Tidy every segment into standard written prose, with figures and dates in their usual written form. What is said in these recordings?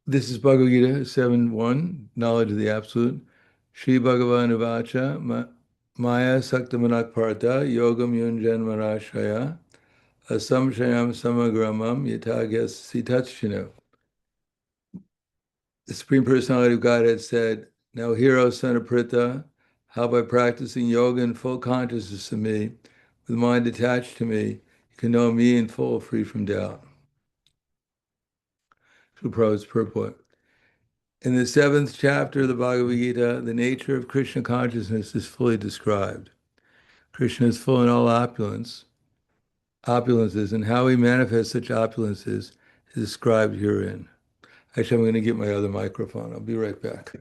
This is Bhagavad Gita 7.1, Knowledge of the Absolute. Shri Bhagavan Uvacha Maya Saktamanak Partha Yogam Yunjan Marashaya Asamshayam Samagramam Yatagyas Sitachinu. The Supreme Personality of Godhead said, "Now hear, O son of Pritha, how by practicing yoga in full consciousness of me, with mind attached to me, you can know me in full, free from doubt." Prabhupada's purport. In the 7th chapter of the Bhagavad Gita, the nature of Krishna consciousness is fully described. Krishna is full in all opulences, and how he manifests such opulences is described herein. Actually, I'm going to get my other microphone. I'll be right back.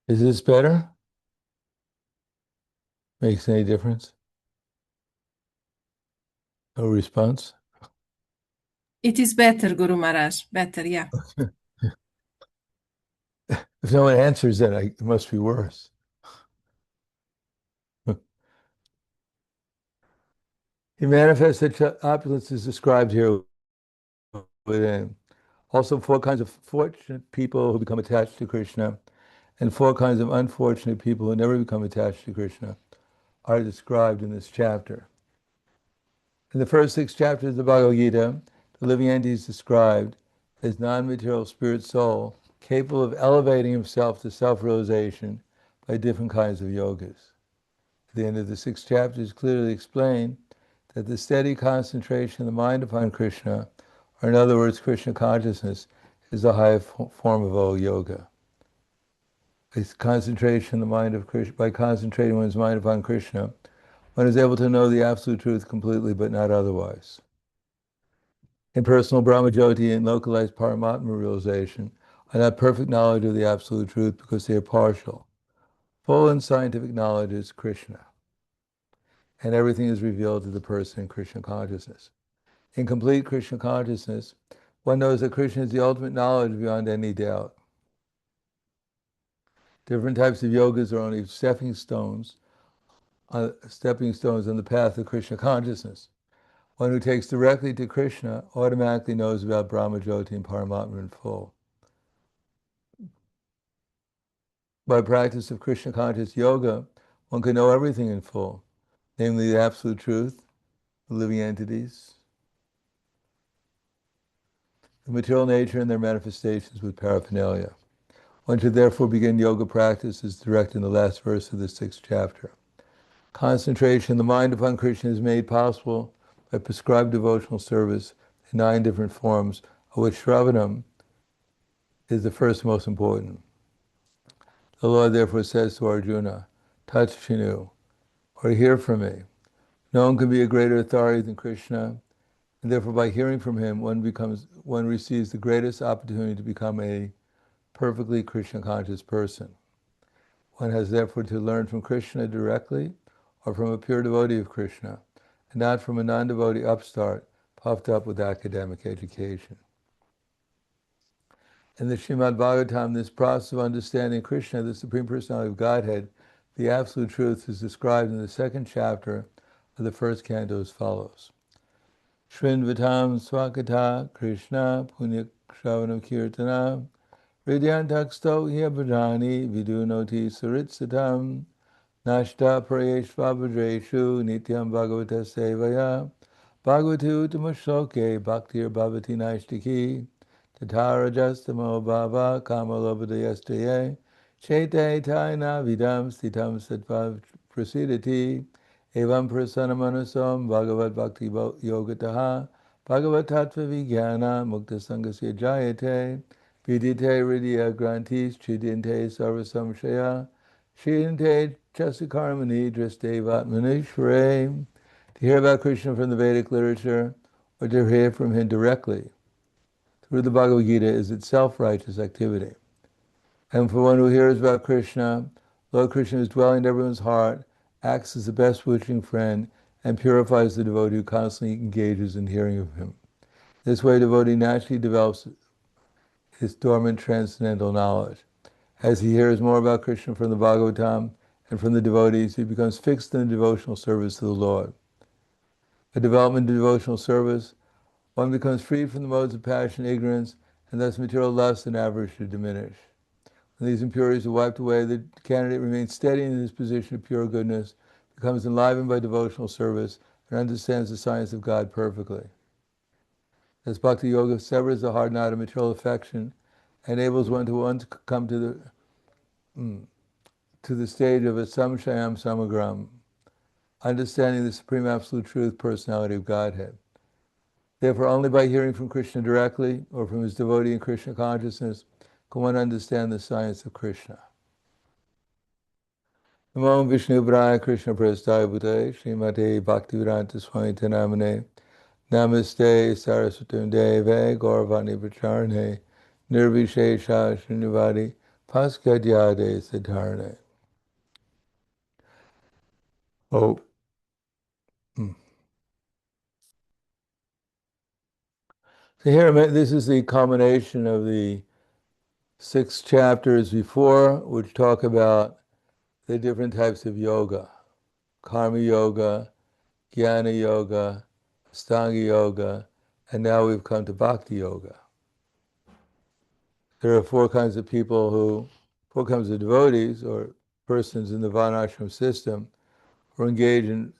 Is this better? Makes any difference? No response? It is better, Guru Maharaj. Better, yeah. If no one answers, then it must be worse. He manifests such opulence is described here within. Also, 4 kinds of fortunate people who become attached to Krishna, and 4 kinds of unfortunate people who never become attached to Krishna are described in this chapter. In the first 6 chapters of the Bhagavad Gita, the living entity is described as non-material spirit soul, capable of elevating himself to self-realization by different kinds of yogas. At the end of the 6 chapters, clearly explained that the steady concentration of the mind upon Krishna, or in other words, Krishna consciousness, is the highest form of all yoga. By concentrating one's mind upon Krishna, one is able to know the absolute truth completely, but not otherwise. Impersonal Brahmajyoti and localized Paramatma realization are not perfect knowledge of the absolute truth because they are partial. Full and scientific knowledge is Krishna, and everything is revealed to the person in Krishna consciousness. In complete Krishna consciousness, one knows that Krishna is the ultimate knowledge beyond any doubt. Different types of yogas are only stepping stones on the path of Krishna consciousness. One who takes directly to Krishna automatically knows about Brahmajyoti and Paramatma in full. By practice of Krishna conscious yoga, one can know everything in full, namely the absolute truth, the living entities, the material nature and their manifestations with paraphernalia. One should therefore begin yoga practice as directed in the last verse of the 6th chapter. Concentration of the mind upon Krishna is made possible by prescribed devotional service in 9 different forms, of which Shravanam is the first most important. The Lord therefore says to Arjuna, "Touch Shinu, or hear from me." No one can be a greater authority than Krishna, and therefore by hearing from him, one receives the greatest opportunity to become a perfectly Krishna conscious person. One has therefore to learn from Krishna directly or from a pure devotee of Krishna, and not from a non-devotee upstart puffed up with academic education. In the Srimad Bhagavatam, this process of understanding Krishna, the Supreme Personality of Godhead, the Absolute Truth, is described in the 2nd chapter of the 1st canto as follows. Shrinvatam swakata Krishna punya shravanam kirtana Vidyantaksto hyabhajani vidunoti saritsatam Nashta prayeshvabhadreshu nityam bhagavata sevaya Bhagavatu utamashloke bhaktir bhavati naishtiki Tatara justamo bhava kamalobhadayastaye Chete taina vidam stitam sattva prasidati Evam prasanamanasom bhagavad bhakti yogataha Bhagavad tattva vijnana mukta sangasya jayate Vidite hridya grantis chidinte sarvasamshaya Shinte Chasikarmani Dristevatmanishvare, to hear about Krishna from the Vedic literature, or to hear from him directly through the Bhagavad Gita is itself righteous activity. And for one who hears about Krishna, Lord Krishna is dwelling in everyone's heart, acts as the best wishing friend, and purifies the devotee who constantly engages in hearing of him. This way, devotee naturally develops his dormant transcendental knowledge. As he hears more about Krishna from the Bhagavatam and from the devotees, he becomes fixed in the devotional service to the Lord. A development in devotional service, one becomes freed from the modes of passion, ignorance, and thus material lust and avarice should diminish. When these impurities are wiped away, the candidate remains steady in his position of pure goodness, becomes enlivened by devotional service, and understands the science of God perfectly. As Bhakti Yoga severs the hard knot of material affection, enables one to come to the stage of a samshayam samagram, understanding the supreme absolute truth, personality of Godhead. Therefore, only by hearing from Krishna directly, or from his devotee in Krishna consciousness, can one understand the science of Krishna. Namo Vishnu Braya Krishna Prasthaya Bhutale Srimate Bhaktivedanta Swami Namane Namaste Saraswatam Deve Gauravani Pracharane Nirvishesha Srinivadi Paskadyade Siddharane. Oh. So here, this is the culmination of the 6 chapters before, which talk about the different types of yoga. Karma yoga, jnana yoga, Astanga yoga, and now we've come to bhakti yoga. There are 4 kinds of people 4 kinds of devotees or persons in the Varnashram system who are engaged in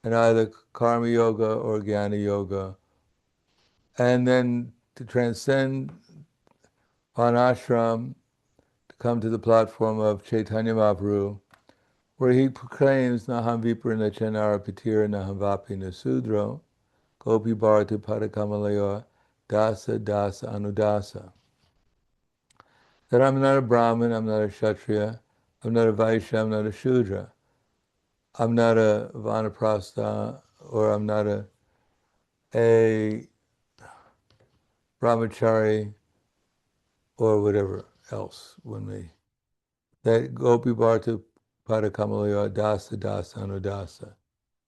either karma yoga or jnana yoga. And then to transcend Varnashram, to come to the platform of Chaitanya Mahaprabhu, where he proclaims Naham Viprana Chanara Patira Naham Vapi Nasudro Gopi Bharatu Padakamalaya Dasa Dasa Anudasa. That I'm not a Brahmin, I'm not a Kshatriya, I'm not a Vaishya, I'm not a Shudra. I'm not a Vanaprastha, or I'm not a Brahmachari, or whatever else one may. That Gopi Bhartu Padakamalaya Dasa Dasa Anudasa.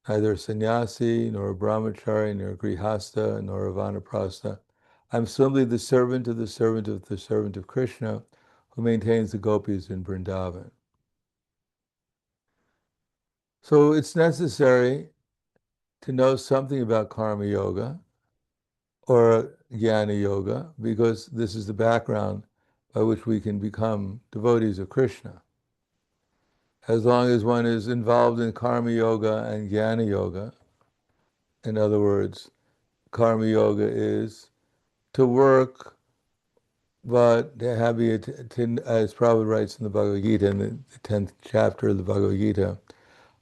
Neither a sannyasi, nor a brahmachari, nor a grihastha, nor a vanaprastha. I'm simply the servant of the servant of the servant of Krishna, who maintains the gopis in Vrindavan. So it's necessary to know something about karma yoga or jnana yoga, because this is the background by which we can become devotees of Krishna. As long as one is involved in karma yoga and jnana yoga, in other words, karma yoga is to work, but to have as Prabhupada writes in the Bhagavad Gita, in the 10th chapter of the Bhagavad Gita,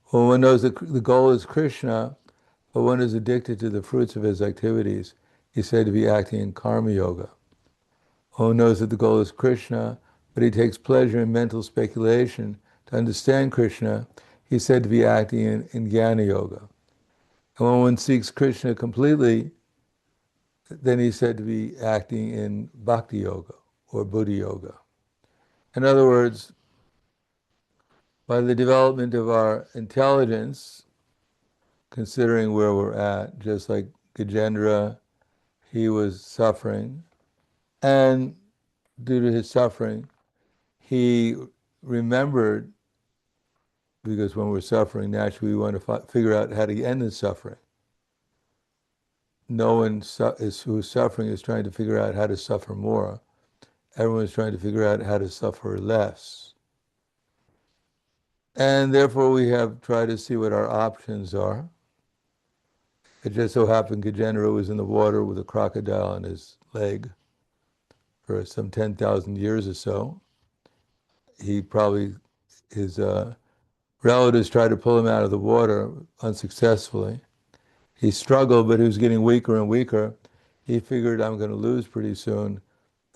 when one knows that the goal is Krishna, but one is addicted to the fruits of his activities, he's said to be acting in karma yoga. When one knows that the goal is Krishna, but he takes pleasure in mental speculation to understand Krishna, he's said to be acting in jnana yoga. And when one seeks Krishna completely, then he's said to be acting in bhakti yoga or buddhi yoga. In other words, by the development of our intelligence, considering where we're at, just like Gajendra, he was suffering, and due to his suffering, he remembered, because when we're suffering, naturally we want to figure out how to end the suffering. No one who's suffering is trying to figure out how to suffer more. Everyone's trying to figure out how to suffer less. And therefore we have tried to see what our options are. It just so happened Gajendra was in the water with a crocodile on his leg for some 10,000 years or so. His relatives tried to pull him out of the water unsuccessfully. He struggled, but he was getting weaker and weaker. He figured, I'm going to lose pretty soon.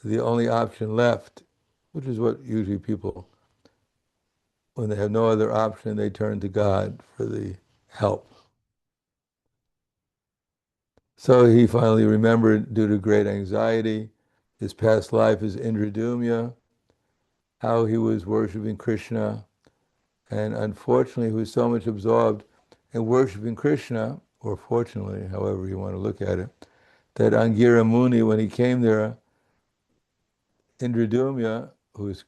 The only option left, which is what usually people when they have no other option, they turn to God for the help. So he finally remembered, due to great anxiety, his past life as Indradumya, how he was worshiping Krishna, and unfortunately he was so much absorbed in worshiping Krishna, or fortunately, however you want to look at it, that Angira Muni, when he came there, Indradumya, who is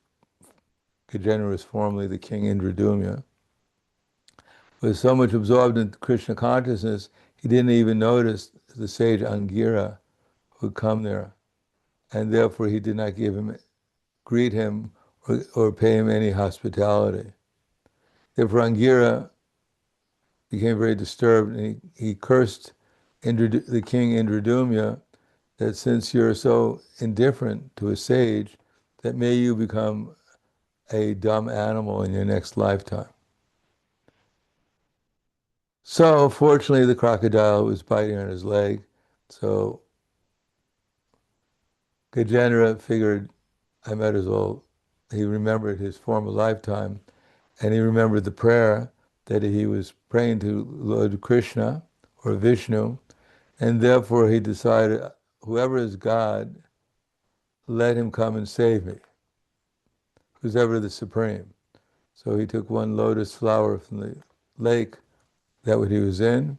Gajendra was formerly the king Indradumya, was so much absorbed in Krishna consciousness, he didn't even notice the sage Angira who'd come there, and therefore he did not greet him, or pay him any hospitality. Therefore Angira became very disturbed, and he cursed the king Indradumya, that since you're so indifferent to a sage, that may you become a dumb animal in your next lifetime. So fortunately the crocodile was biting on his leg, so Gajendra figured, I might as well, he remembered his former lifetime, and he remembered the prayer that he was praying to Lord Krishna or Vishnu, and therefore he decided, whoever is God, let him come and save me, who's ever the supreme. So he took one lotus flower from the lake that what he was in,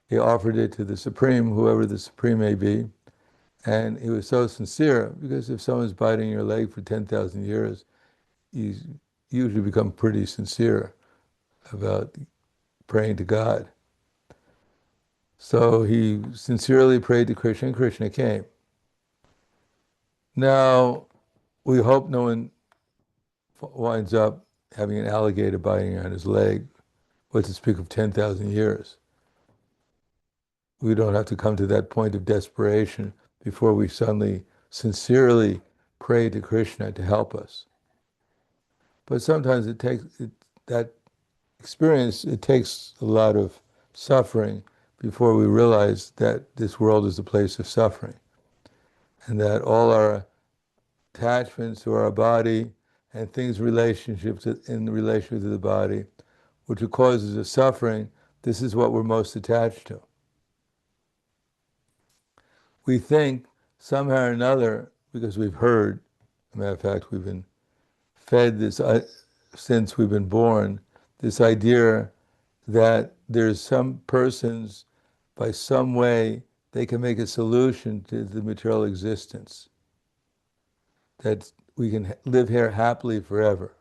he offered it to the supreme, whoever the supreme may be, and he was so sincere, because if someone's biting your leg for 10,000 years, you usually become pretty sincere about praying to God. So he sincerely prayed to Krishna, and Krishna came. Now, we hope no one winds up having an alligator biting on his leg, what to speak of 10,000 years. We don't have to come to that point of desperation before we suddenly sincerely pray to Krishna to help us. But sometimes that experience, it takes a lot of suffering before we realize that this world is a place of suffering, and that all our attachments to our body and things relationships in relation to the body, which causes us suffering, this is what we're most attached to. We think somehow or another, because we've heard, as a matter of fact, we've been fed this since we've been born, this idea that there's some persons, by some way, they can make a solution to the material existence, that we can live here happily forever.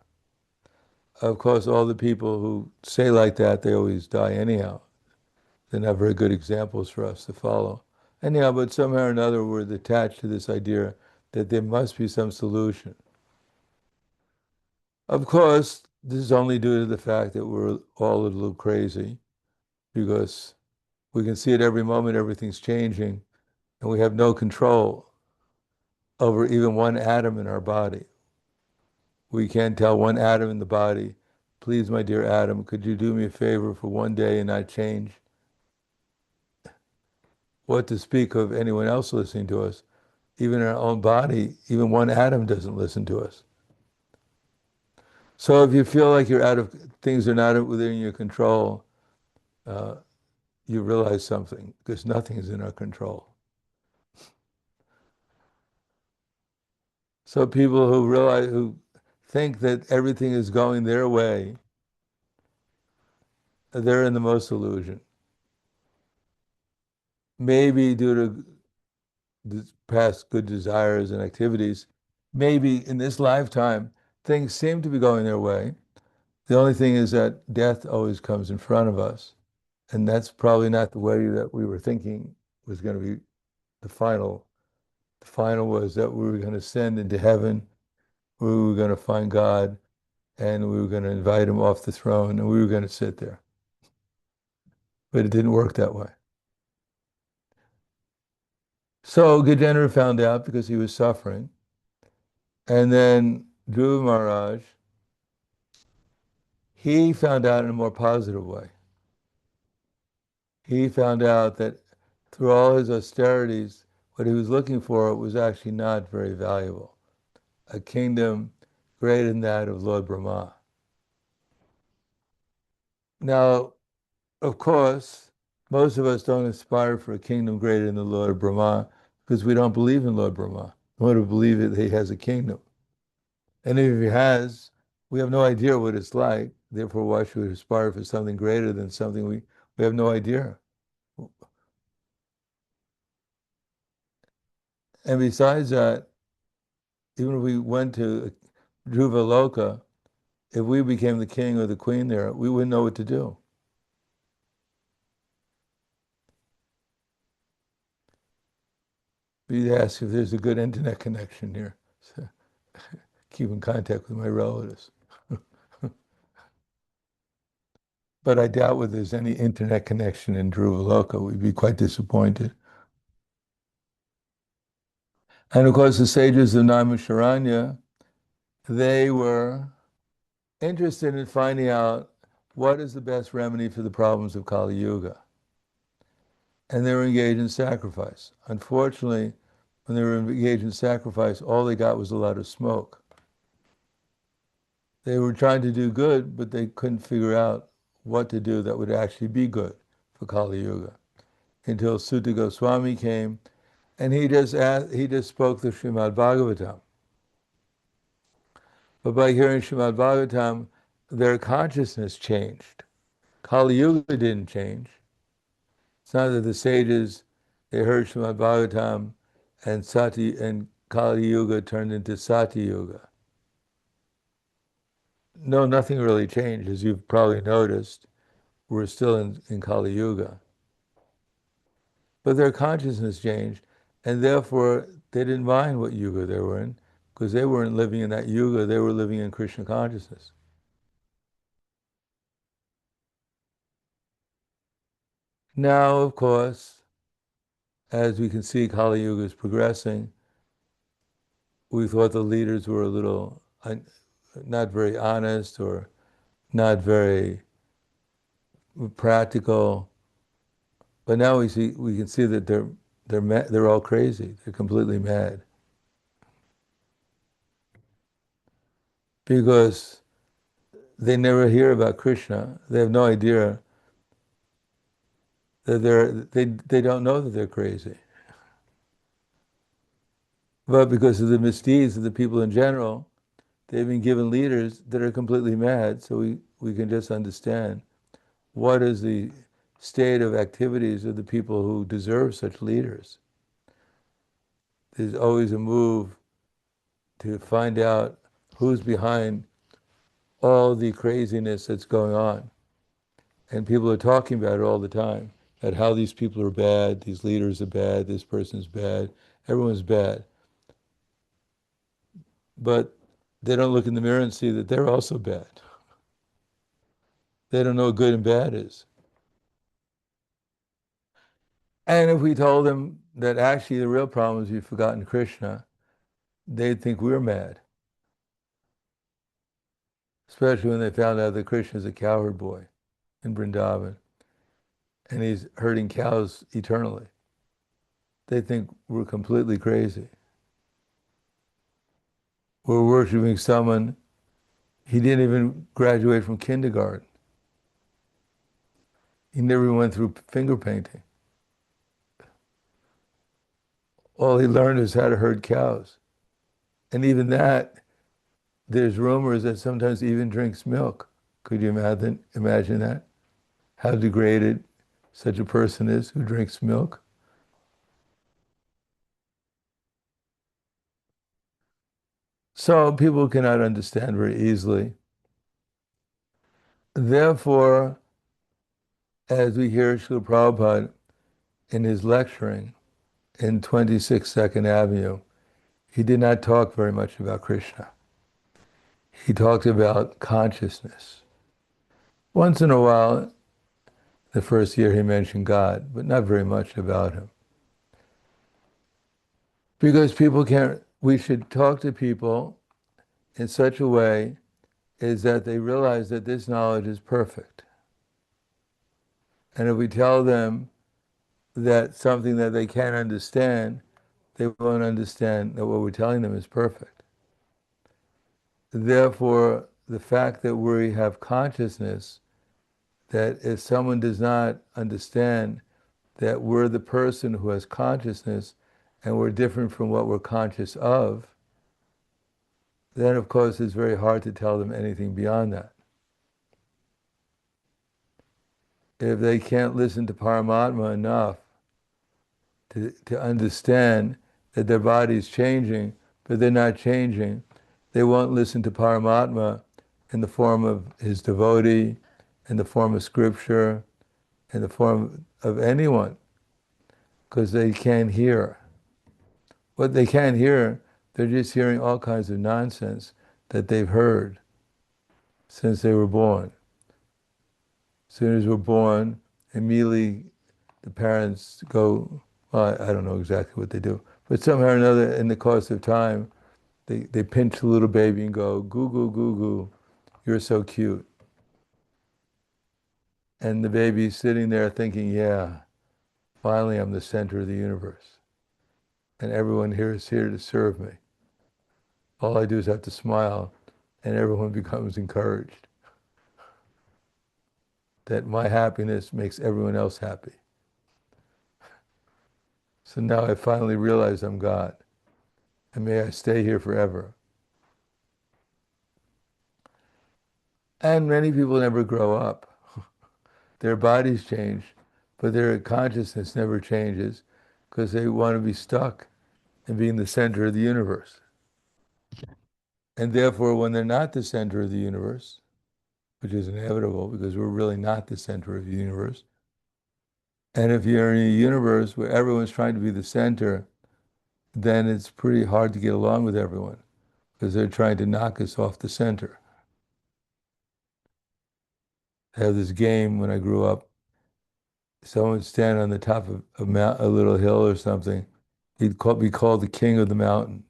Of course, all the people who say like that, they always die anyhow. They're not very good examples for us to follow. Anyhow, but somehow or another, we're attached to this idea that there must be some solution. Of course, this is only due to the fact that we're all a little crazy, because we can see at every moment everything's changing, and we have no control over even one atom in our body. We can't tell one atom in the body, please, my dear atom, could you do me a favor for one day and not change? What to speak of anyone else listening to us? Even in our own body, even one atom doesn't listen to us. So if you feel like things are not within your control, you realize something, because nothing is in our control. So people who think that everything is going their way, they're in the most illusion. Maybe due to the past good desires and activities, maybe in this lifetime, things seem to be going their way. The only thing is that death always comes in front of us. And that's probably not the way that we were thinking was going to be the final. The final was that we were going to ascend into heaven, we were going to find God, and we were going to invite him off the throne, and we were going to sit there. But it didn't work that way. So Gajendra found out, because he was suffering. And then Dhruva Maharaj, he found out in a more positive way. He found out that through all his austerities, what he was looking for was actually not very valuable. A kingdom greater than that of Lord Brahma. Now, of course, most of us don't aspire for a kingdom greater than the Lord Brahma because we don't believe in Lord Brahma. We want to believe that he has a kingdom. And if he has, we have no idea what it's like. Therefore, why should we aspire for something greater than something we have no idea? And besides that, even if we went to Dhruva Loka, if we became the king or the queen there, we wouldn't know what to do. We'd ask if there's a good internet connection here. So keep in contact with my relatives. But I doubt whether there's any internet connection in Dhruva Loka. We'd be quite disappointed. And of course, the sages of Naimisharanya, they were interested in finding out what is the best remedy for the problems of Kali Yuga. And they were engaged in sacrifice. Unfortunately, when they were engaged in sacrifice, all they got was a lot of smoke. They were trying to do good, but they couldn't figure out what to do that would actually be good for Kali Yuga. Until Sutta Goswami came, and he just spoke the Srimad Bhagavatam. But by hearing Srimad Bhagavatam, their consciousness changed. Kali Yuga didn't change. It's not that the sages, they heard Srimad Bhagavatam and Kali Yuga turned into Sati Yuga. No, nothing really changed. As you've probably noticed, we're still in Kali Yuga. But their consciousness changed, and therefore they didn't mind what yuga they were in, because they weren't living in that yuga, they were living in Krishna consciousness. Now, of course, as we can see Kali Yuga is progressing, we thought the leaders were a little not very honest or not very practical. But now we can see that they're all crazy. They're completely mad because they never hear about Krishna. They have no idea that they don't know that they're crazy. But because of the misdeeds of the people in general, they've been given leaders that are completely mad. So we can just understand what is the state of activities of the people who deserve such leaders. There's always a move to find out who's behind all the craziness that's going on. And people are talking about it all the time, at how these people are bad, these leaders are bad, this person's bad, everyone's bad. But they don't look in the mirror and see that they're also bad. They don't know what good and bad is. And if we told them that actually the real problem is you've forgotten Krishna, they'd think we're mad. Especially when they found out that Krishna is a cowherd boy in Vrindavan and he's herding cows eternally. They think we're completely crazy. We're worshiping someone, he didn't even graduate from kindergarten. He never went through finger painting. All he learned is how to herd cows. And even that, there's rumors that sometimes he even drinks milk. Could you imagine that? How degraded such a person is who drinks milk? So people cannot understand very easily. Therefore, as we hear Srila Prabhupada in his lecturing in 26 Second Avenue, he did not talk very much about Krishna. He talked about consciousness. Once in a while, the first year he mentioned God, but not very much about him. Because we should talk to people in such a way is that they realize that this knowledge is perfect. And if we tell them that something that they can't understand, they won't understand that what we're telling them is perfect. Therefore, the fact that we have consciousness that if someone does not understand that we're the person who has consciousness and we're different from what we're conscious of, then of course it's very hard to tell them anything beyond that. If they can't listen to Paramatma enough to understand that their body is changing, but they're not changing, they won't listen to Paramatma in the form of his devotee, in the form of scripture, in the form of anyone, because they can't hear. What they can't hear, they're just hearing all kinds of nonsense that they've heard since they were born. As soon as we're born, immediately the parents go, well, I don't know exactly what they do, but somehow or another in the course of time, they pinch the little baby and go, goo, goo, goo, goo, you're so cute. And the baby's sitting there thinking, yeah, finally I'm the center of the universe. And everyone here is here to serve me. All I do is have to smile and everyone becomes encouraged. That my happiness makes everyone else happy. So now I finally realize I'm God. And may I stay here forever. And many people never grow up. Their bodies change, but their consciousness never changes because they want to be stuck in being the center of the universe. And therefore, when they're not the center of the universe, which is inevitable because we're really not the center of the universe, and if you're in a universe where everyone's trying to be the center, then it's pretty hard to get along with everyone because they're trying to knock us off the center. I have this game when I grew up. Someone would stand on the top of a little hill or something. He'd be called the king of the mountain.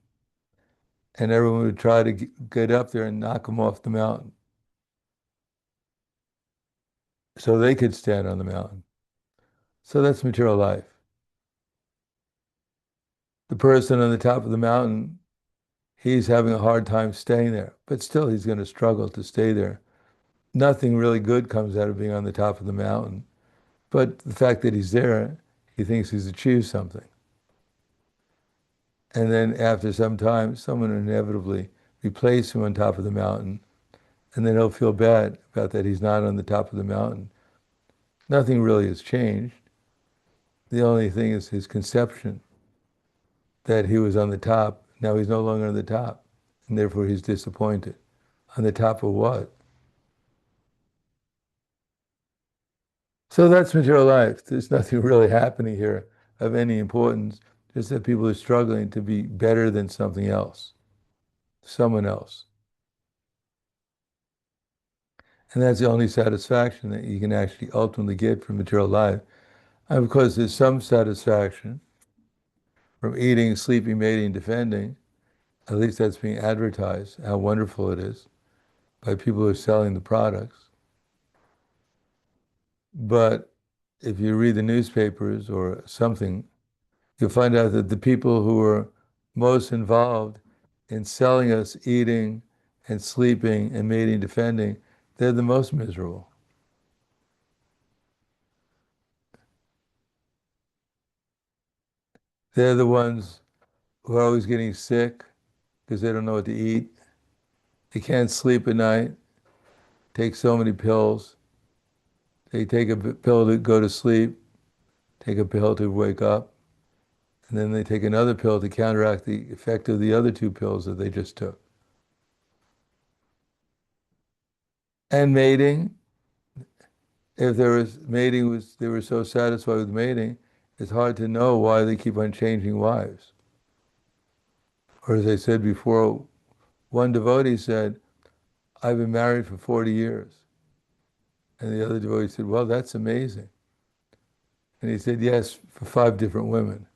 And everyone would try to get up there and knock him off the mountain so they could stand on the mountain. So that's material life. The person on the top of the mountain, he's having a hard time staying there, but still he's going to struggle to stay there. Nothing really good comes out of being on the top of the mountain, but the fact that he's there, he thinks he's achieved something. And then after some time, someone will inevitably replace him on top of the mountain, and then he'll feel bad about that he's not on the top of the mountain. Nothing really has changed. The only thing is his conception that he was on the top. Now he's no longer on the top, and therefore he's disappointed. On the top of what? So that's material life. There's nothing really happening here of any importance, just that people are struggling to be better than something else, someone else. And that's the only satisfaction that you can actually ultimately get from material life. And of course, there's some satisfaction from eating, sleeping, mating, defending. At least that's being advertised, how wonderful it is by people who are selling the products. But if you read the newspapers or something, you'll find out that the people who are most involved in selling us eating and sleeping and mating, defending, they're the most miserable. They're the ones who are always getting sick because they don't know what to eat. They can't sleep at night, take so many pills. They take a pill to go to sleep, take a pill to wake up, and then they take another pill to counteract the effect of the other two pills that they just took. And mating, if there was mating was they were so satisfied with mating, it's hard to know why they keep on changing wives. Or as I said before, one devotee said, I've been married for 40 years. And the other devotee said, well, that's amazing. And he said, yes, for 5 different women.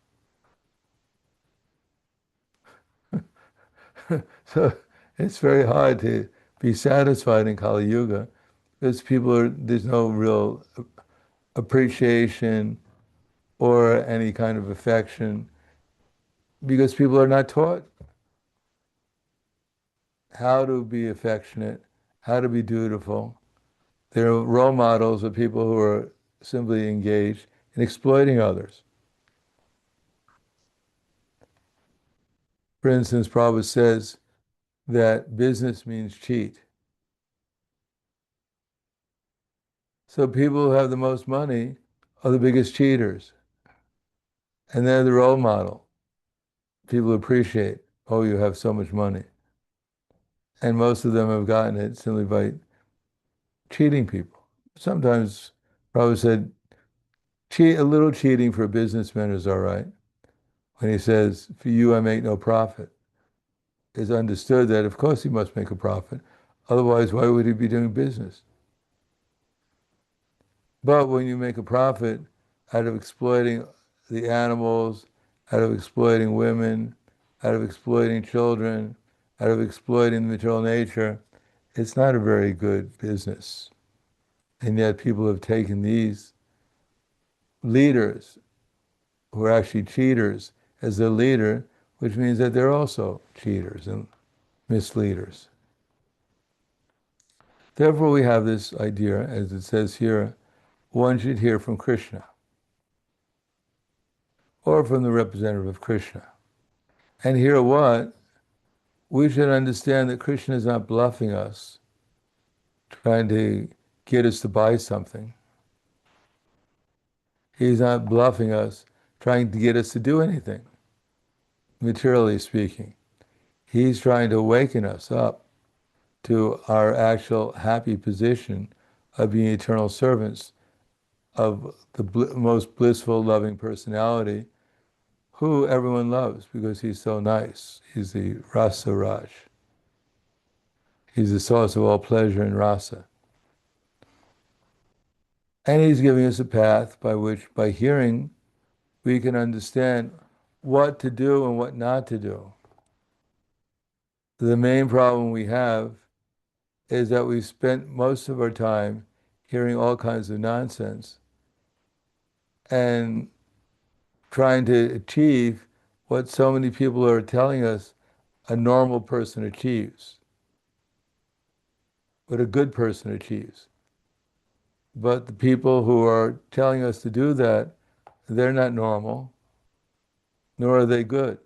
So it's very hard to be satisfied in Kali Yuga because there's no real appreciation or any kind of affection because people are not taught how to be affectionate, how to be dutiful, Their role models are people who are simply engaged in exploiting others. For instance, Prabhupada says that business means cheat. So people who have the most money are the biggest cheaters. And they're the role model. People appreciate, oh, you have so much money. And most of them have gotten it simply by cheating people. Sometimes Prabhupada said, a little cheating for a businessman is all right. When he says, for you I make no profit, it's understood that of course he must make a profit. Otherwise, why would he be doing business? But when you make a profit out of exploiting the animals, out of exploiting women, out of exploiting children, out of exploiting the material nature, it's not a very good business. And yet people have taken these leaders who are actually cheaters as their leader, which means that they're also cheaters and misleaders. Therefore, we have this idea, as it says here, one should hear from Krishna or from the representative of Krishna. And hear what? We should understand that Krishna is not bluffing us, trying to get us to buy something. He's not bluffing us, trying to get us to do anything, materially speaking. He's trying to awaken us up to our actual happy position of being eternal servants of the most blissful, loving personality who everyone loves because he's so nice. He's the Rasa Raj. He's the source of all pleasure and rasa. And he's giving us a path by which, by hearing, we can understand what to do and what not to do. The main problem we have is that we've spent most of our time hearing all kinds of nonsense and trying to achieve what so many people are telling us a normal person achieves, what a good person achieves. But the people who are telling us to do that, they're not normal, nor are they good.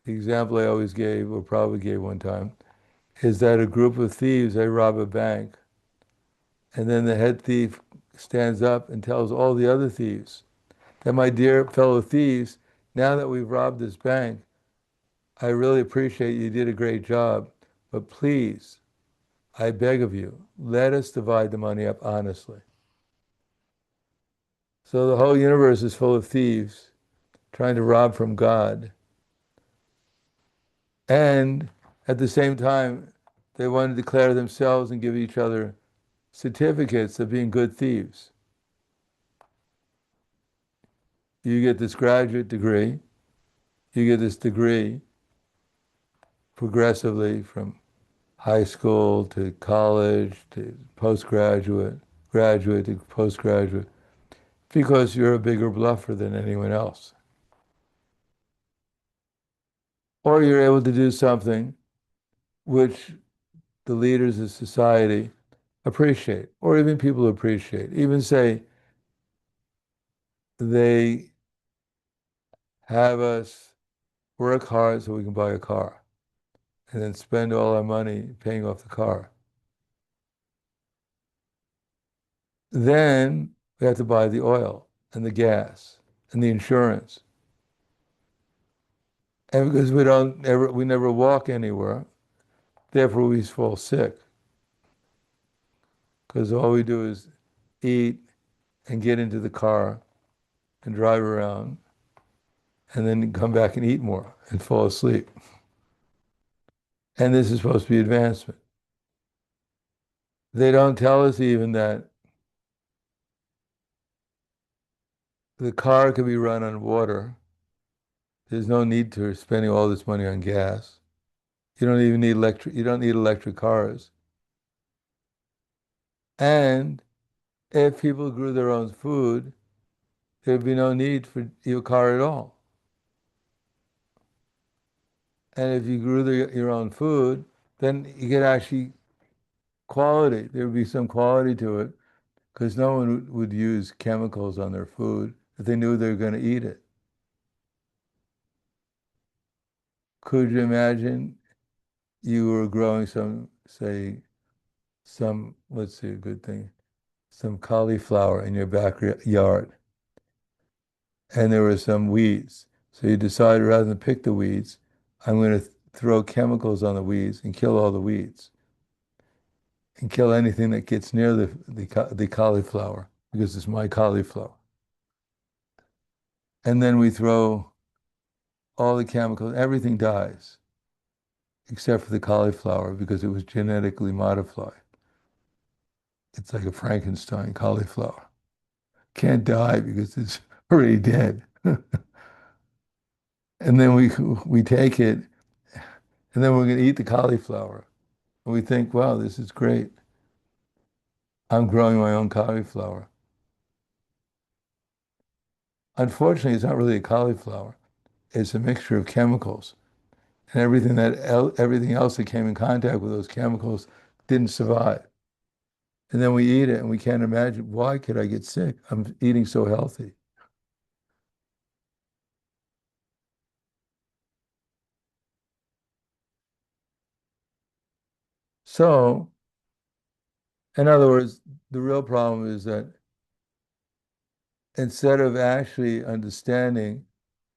The example I always gave, or probably gave one time, is that a group of thieves, they rob a bank, and then the head thief stands up and tells all the other thieves that, my dear fellow thieves, now that we've robbed this bank, I really appreciate you did a great job, but please, I beg of you, let us divide the money up honestly. So the whole universe is full of thieves trying to rob from God. And at the same time, they want to declare themselves and give each other certificates of being good thieves. You get this graduate degree, you get this degree progressively from high school to college to postgraduate, graduate to postgraduate, because you're a bigger bluffer than anyone else. Or you're able to do something which the leaders of society appreciate, or even people appreciate. Even say they have us work hard so we can buy a car, and then spend all our money paying off the car. Then we have to buy the oil and the gas and the insurance. And because we never walk anywhere, therefore we fall sick. Because all we do is eat and get into the car and drive around and then come back and eat more and fall asleep. And this is supposed to be advancement. They don't tell us even that the car can be run on water. There's no need to spending all this money on gas. You don't even need electric cars. And if people grew their own food, there'd be no need for your car at all. And if you grew your own food, then you could actually quality. There would be some quality to it because no one would use chemicals on their food if they knew they were going to eat it. Could you imagine you were growing some, say, let's see, a good thing, some cauliflower in your backyard, and there were some weeds. So you decided rather than pick the weeds, I'm going to throw chemicals on the weeds and kill all the weeds and kill anything that gets near the cauliflower because it's my cauliflower. And then we throw all the chemicals, everything dies except for the cauliflower because it was genetically modified. It's like a Frankenstein cauliflower. Can't die because it's already dead. And then we take it, and then we're going to eat the cauliflower. And we think, wow, this is great. I'm growing my own cauliflower. Unfortunately, it's not really a cauliflower. It's a mixture of chemicals. And everything else that came in contact with those chemicals didn't survive. And then we eat it and we can't imagine, why could I get sick? I'm eating so healthy. So, in other words, the real problem is that instead of actually understanding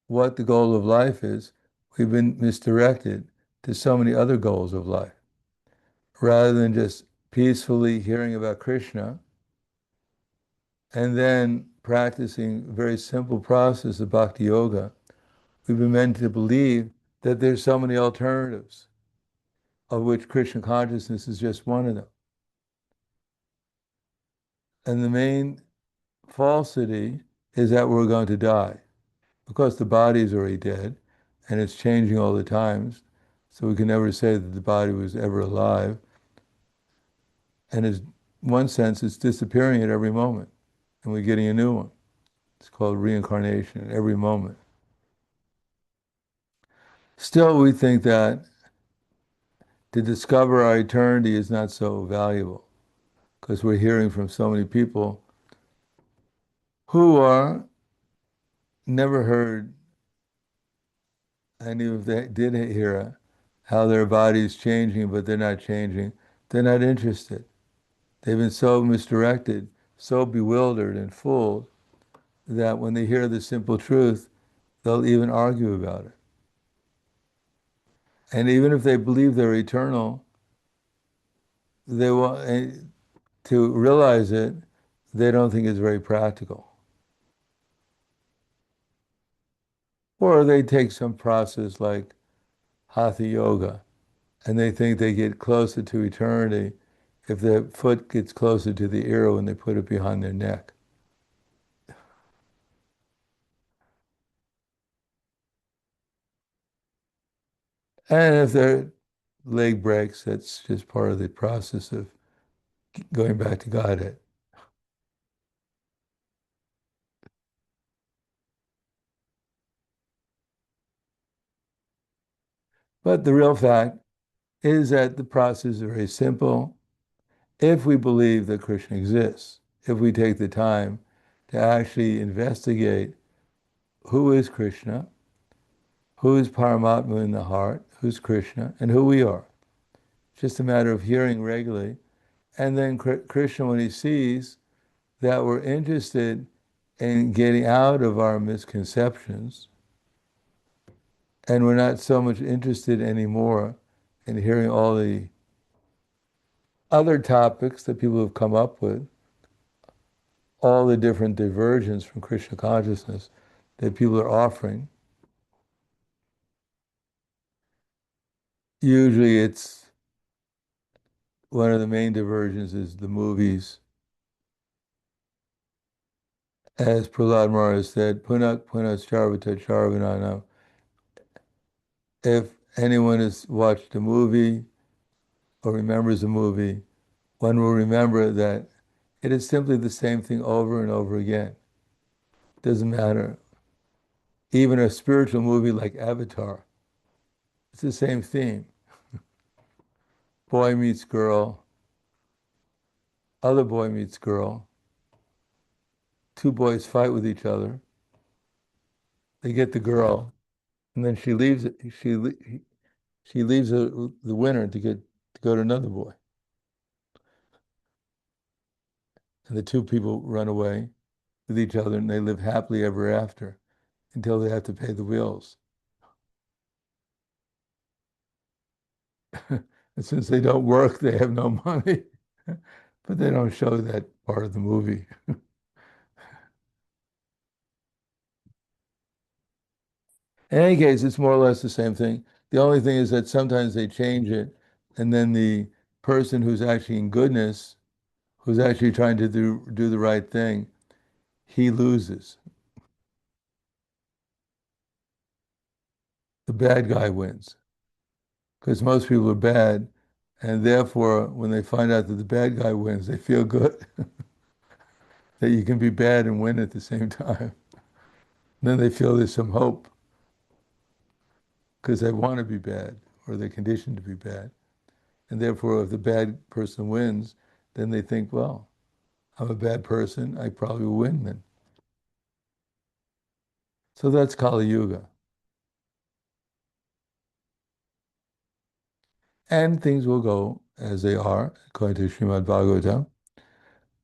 what the goal of life is, we've been misdirected to so many other goals of life. Rather than just peacefully hearing about Krishna and then practicing a very simple process of bhakti yoga, we've been meant to believe that there's so many alternatives, of which Krishna consciousness is just one of them. And the main falsity is that we're going to die because the body is already dead and it's changing all the times. So we can never say that the body was ever alive. And in one sense, it's disappearing at every moment and we're getting a new one. It's called reincarnation at every moment. Still, we think that to discover our eternity is not so valuable because we're hearing from so many people who are never heard, and even if they did hear how their body is changing, but they're not changing, they're not interested. They've been so misdirected, so bewildered and fooled that when they hear the simple truth, they'll even argue about it. And even if they believe they're eternal, they want to realize it, they don't think it's very practical. Or they take some process like hatha yoga, and they think they get closer to eternity if their foot gets closer to the ear when they put it behind their neck. And if their leg breaks, that's just part of the process of going back to Godhead. But the real fact is that the process is very simple. If we believe that Krishna exists, if we take the time to actually investigate who is Krishna, who is Paramatma in the heart, who's Krishna, and who we are. It's just a matter of hearing regularly. And then Krishna, when he sees that we're interested in getting out of our misconceptions, and we're not so much interested anymore in hearing all the other topics that people have come up with, all the different diversions from Krishna consciousness that people are offering. Usually it's one of the main diversions is the movies. As Prahlad Maharaj said, Punak Punas Charvata Charvananam. If anyone has watched a movie or remembers a movie, one will remember that it is simply the same thing over and over again. Doesn't matter. Even a spiritual movie like Avatar, it's the same theme. Boy meets girl, other boy meets girl. Two boys fight with each other. They get the girl, and then she leaves. She leaves the winner to go to another boy, and the two people run away with each other, and they live happily ever after until they have to pay the bills. And since they don't work, they have no money. But they don't show that part of the movie. In any case, it's more or less the same thing. The only thing is that sometimes they change it, and then the person who's actually in goodness, who's actually trying to do the right thing, he loses. The bad guy wins. Because most people are bad, and therefore, when they find out that the bad guy wins, they feel good that you can be bad and win at the same time. Then they feel there's some hope because they want to be bad or they're conditioned to be bad. And therefore, if the bad person wins, then they think, well, I'm a bad person, I probably will win then. So that's Kali Yuga. And things will go as they are, according to Srimad Bhagavatam.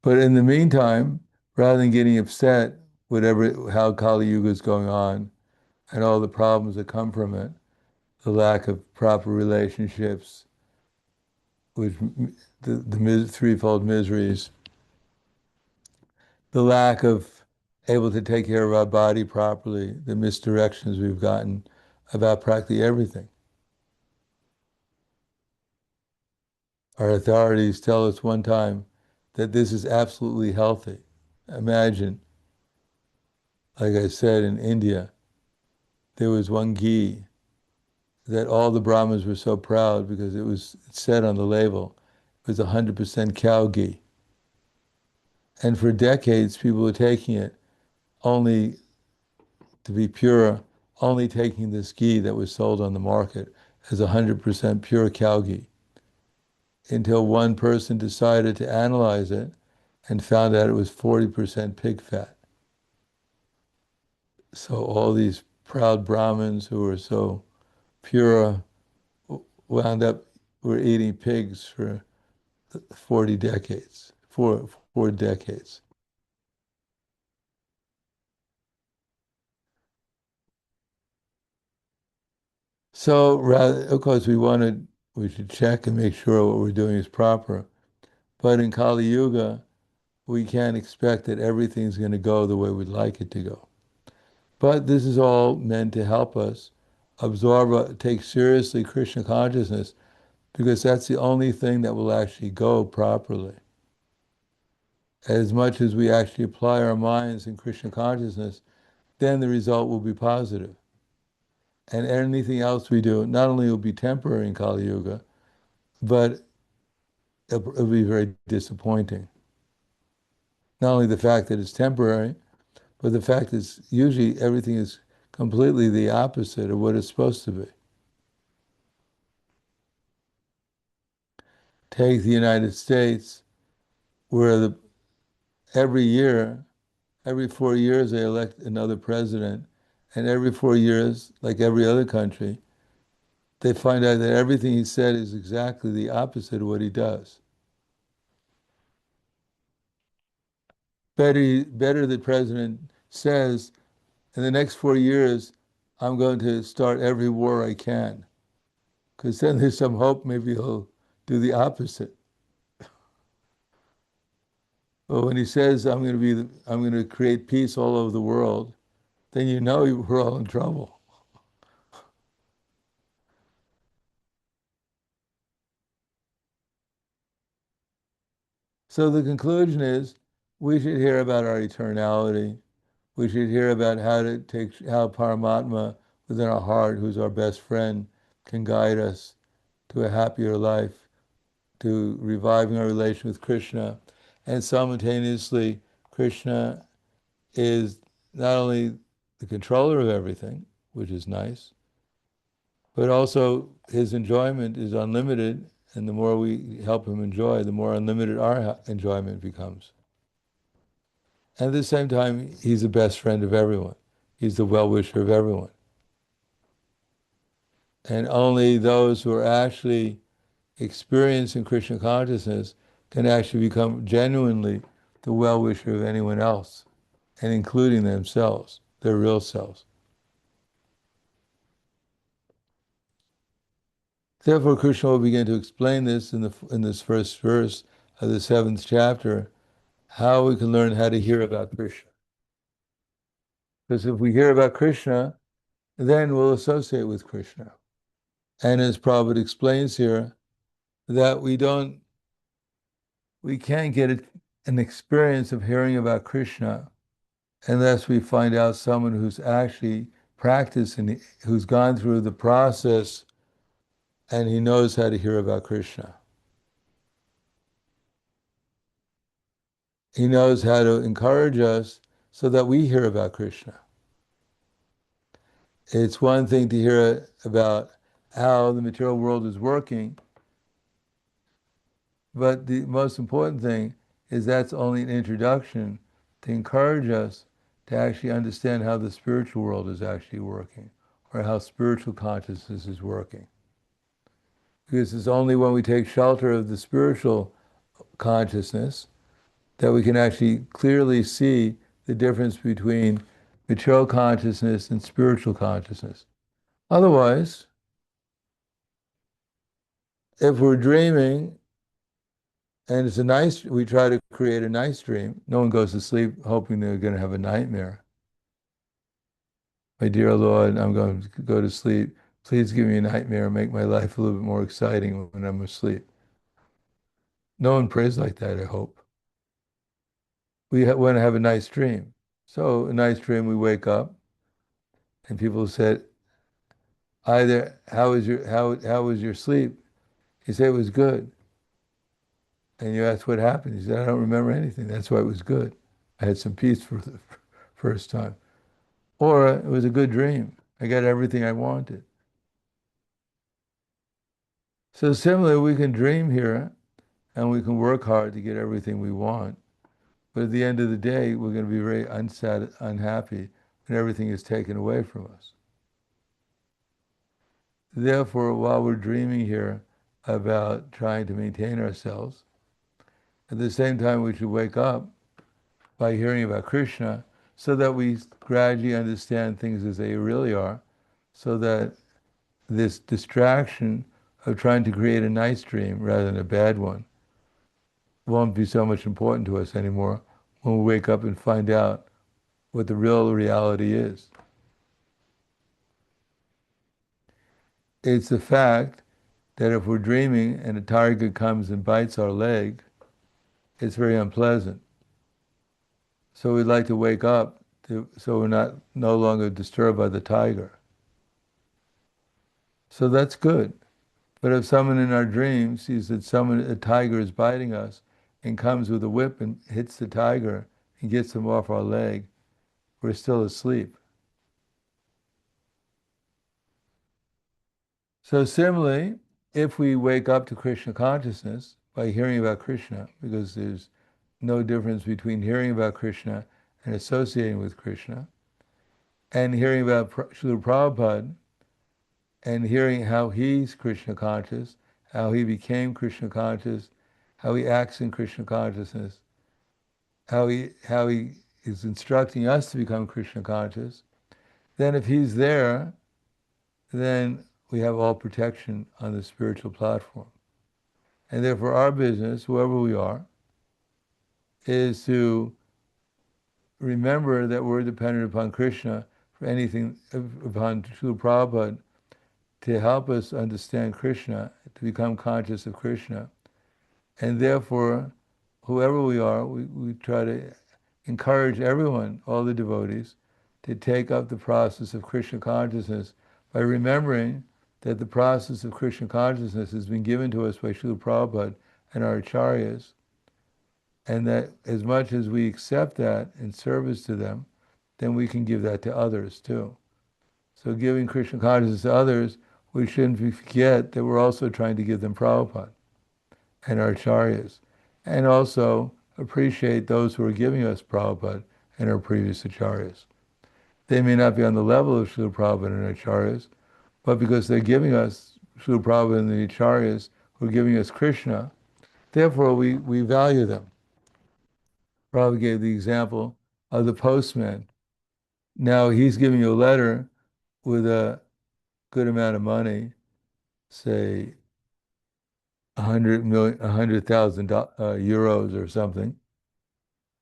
But in the meantime, rather than getting upset, how Kali Yuga is going on and all the problems that come from it, the lack of proper relationships, which the threefold miseries, the lack of able to take care of our body properly, the misdirections we've gotten about practically everything. Our authorities tell us one time that this is absolutely healthy. Imagine, like I said, in India, there was one ghee that all the Brahmins were so proud because it said on the label, it was 100% cow ghee. And for decades, people were taking it only to be pure, only taking this ghee that was sold on the market as 100% pure cow ghee. Until one person decided to analyze it and found out it was 40% pig fat. So all these proud Brahmins who were so pure wound up were eating pigs for 40 decades, four decades. So rather, of course, we should check and make sure what we're doing is proper. But in Kali Yuga, we can't expect that everything's going to go the way we'd like it to go. But this is all meant to help us take seriously Krishna consciousness, because that's the only thing that will actually go properly. As much as we actually apply our minds in Krishna consciousness, then the result will be positive. And anything else we do, not only will be temporary in Kali Yuga, but it'll be very disappointing. Not only the fact that it's temporary, but the fact is usually everything is completely the opposite of what it's supposed to be. Take the United States, where every year, every 4 years, they elect another president, and every 4 years, like every other country, they find out that everything he said is exactly the opposite of what he does. Better the president says, in the next 4 years, I'm going to start every war I can, because then there's some hope maybe he'll do the opposite. But when he says, I'm going to create peace all over the world, then you know we're all in trouble. So the conclusion is, we should hear about our eternality. We should hear about how Paramatma within our heart, who's our best friend, can guide us to a happier life, to reviving our relation with Krishna. And simultaneously, Krishna is not only the controller of everything, which is nice, but also his enjoyment is unlimited and the more we help him enjoy, the more unlimited our enjoyment becomes. And at the same time, he's the best friend of everyone. He's the well-wisher of everyone. And only those who are actually experiencing Krishna consciousness can actually become genuinely the well-wisher of anyone else, and including themselves, their real selves. Therefore, Krishna will begin to explain this in this first verse of the 7th chapter, how we can learn how to hear about Krishna. Because if we hear about Krishna, then we'll associate with Krishna. And as Prabhupada explains here, that we can't get an experience of hearing about Krishna unless we find out someone who's actually practiced and who's gone through the process and he knows how to hear about Krishna. He knows how to encourage us so that we hear about Krishna. It's one thing to hear about how the material world is working, but the most important thing is that's only an introduction to encourage us to actually understand how the spiritual world is actually working, or how spiritual consciousness is working. Because it's only when we take shelter of the spiritual consciousness that we can actually clearly see the difference between material consciousness and spiritual consciousness. Otherwise, if we're dreaming and we try to create a nice dream, no one goes to sleep hoping they're going to have a nightmare. My dear Lord, I'm going to go to sleep. Please give me a nightmare and make my life a little bit more exciting when I'm asleep. No one prays like that, I hope. We want to have a nice dream. So a nice dream, we wake up, and people said, either how was your sleep? You say it was good. And you ask what happened. He said, I don't remember anything. That's why it was good. I had some peace for the first time. Or it was a good dream. I got everything I wanted. So similarly, we can dream here and we can work hard to get everything we want. But at the end of the day, we're going to be very unhappy when everything is taken away from us. Therefore, while we're dreaming here about trying to maintain ourselves, at the same time we should wake up by hearing about Krishna so that we gradually understand things as they really are, so that this distraction of trying to create a nice dream rather than a bad one won't be so much important to us anymore when we wake up and find out what the real reality is. It's the fact that if we're dreaming and a tiger comes and bites our leg, it's very unpleasant. So we'd like to wake up so we're no longer disturbed by the tiger. So that's good. But if someone in our dream sees that a tiger is biting us and comes with a whip and hits the tiger and gets him off our leg, we're still asleep. So similarly, if we wake up to Krishna consciousness by hearing about Krishna, because there's no difference between hearing about Krishna and associating with Krishna, and hearing about Srila Prabhupada, and hearing how he's Krishna conscious, how he became Krishna conscious, how he acts in Krishna consciousness, how he is instructing us to become Krishna conscious, then if he's there, then we have all protection on the spiritual platform. And therefore our business, whoever we are, is to remember that we're dependent upon Krishna for anything, upon Srila Prabhupada, to help us understand Krishna, to become conscious of Krishna. And therefore, whoever we are, we try to encourage everyone, all the devotees, to take up the process of Krishna consciousness by remembering that the process of Krishna consciousness has been given to us by Srila Prabhupada and our acharyas, and that as much as we accept that in service to them, then we can give that to others too. So giving Krishna consciousness to others, we shouldn't forget that we're also trying to give them Prabhupada. and our acharyas, and also appreciate those who are giving us Prabhupada and our previous acharyas. They may not be on the level of Srila Prabhupada and acharyas, but because they're giving us Srila Prabhupada and the acharyas who are giving us Krishna, therefore we value them. Prabhupada gave the example of the postman. Now he's giving you a letter with a good amount of money, say 100,000 euros or something.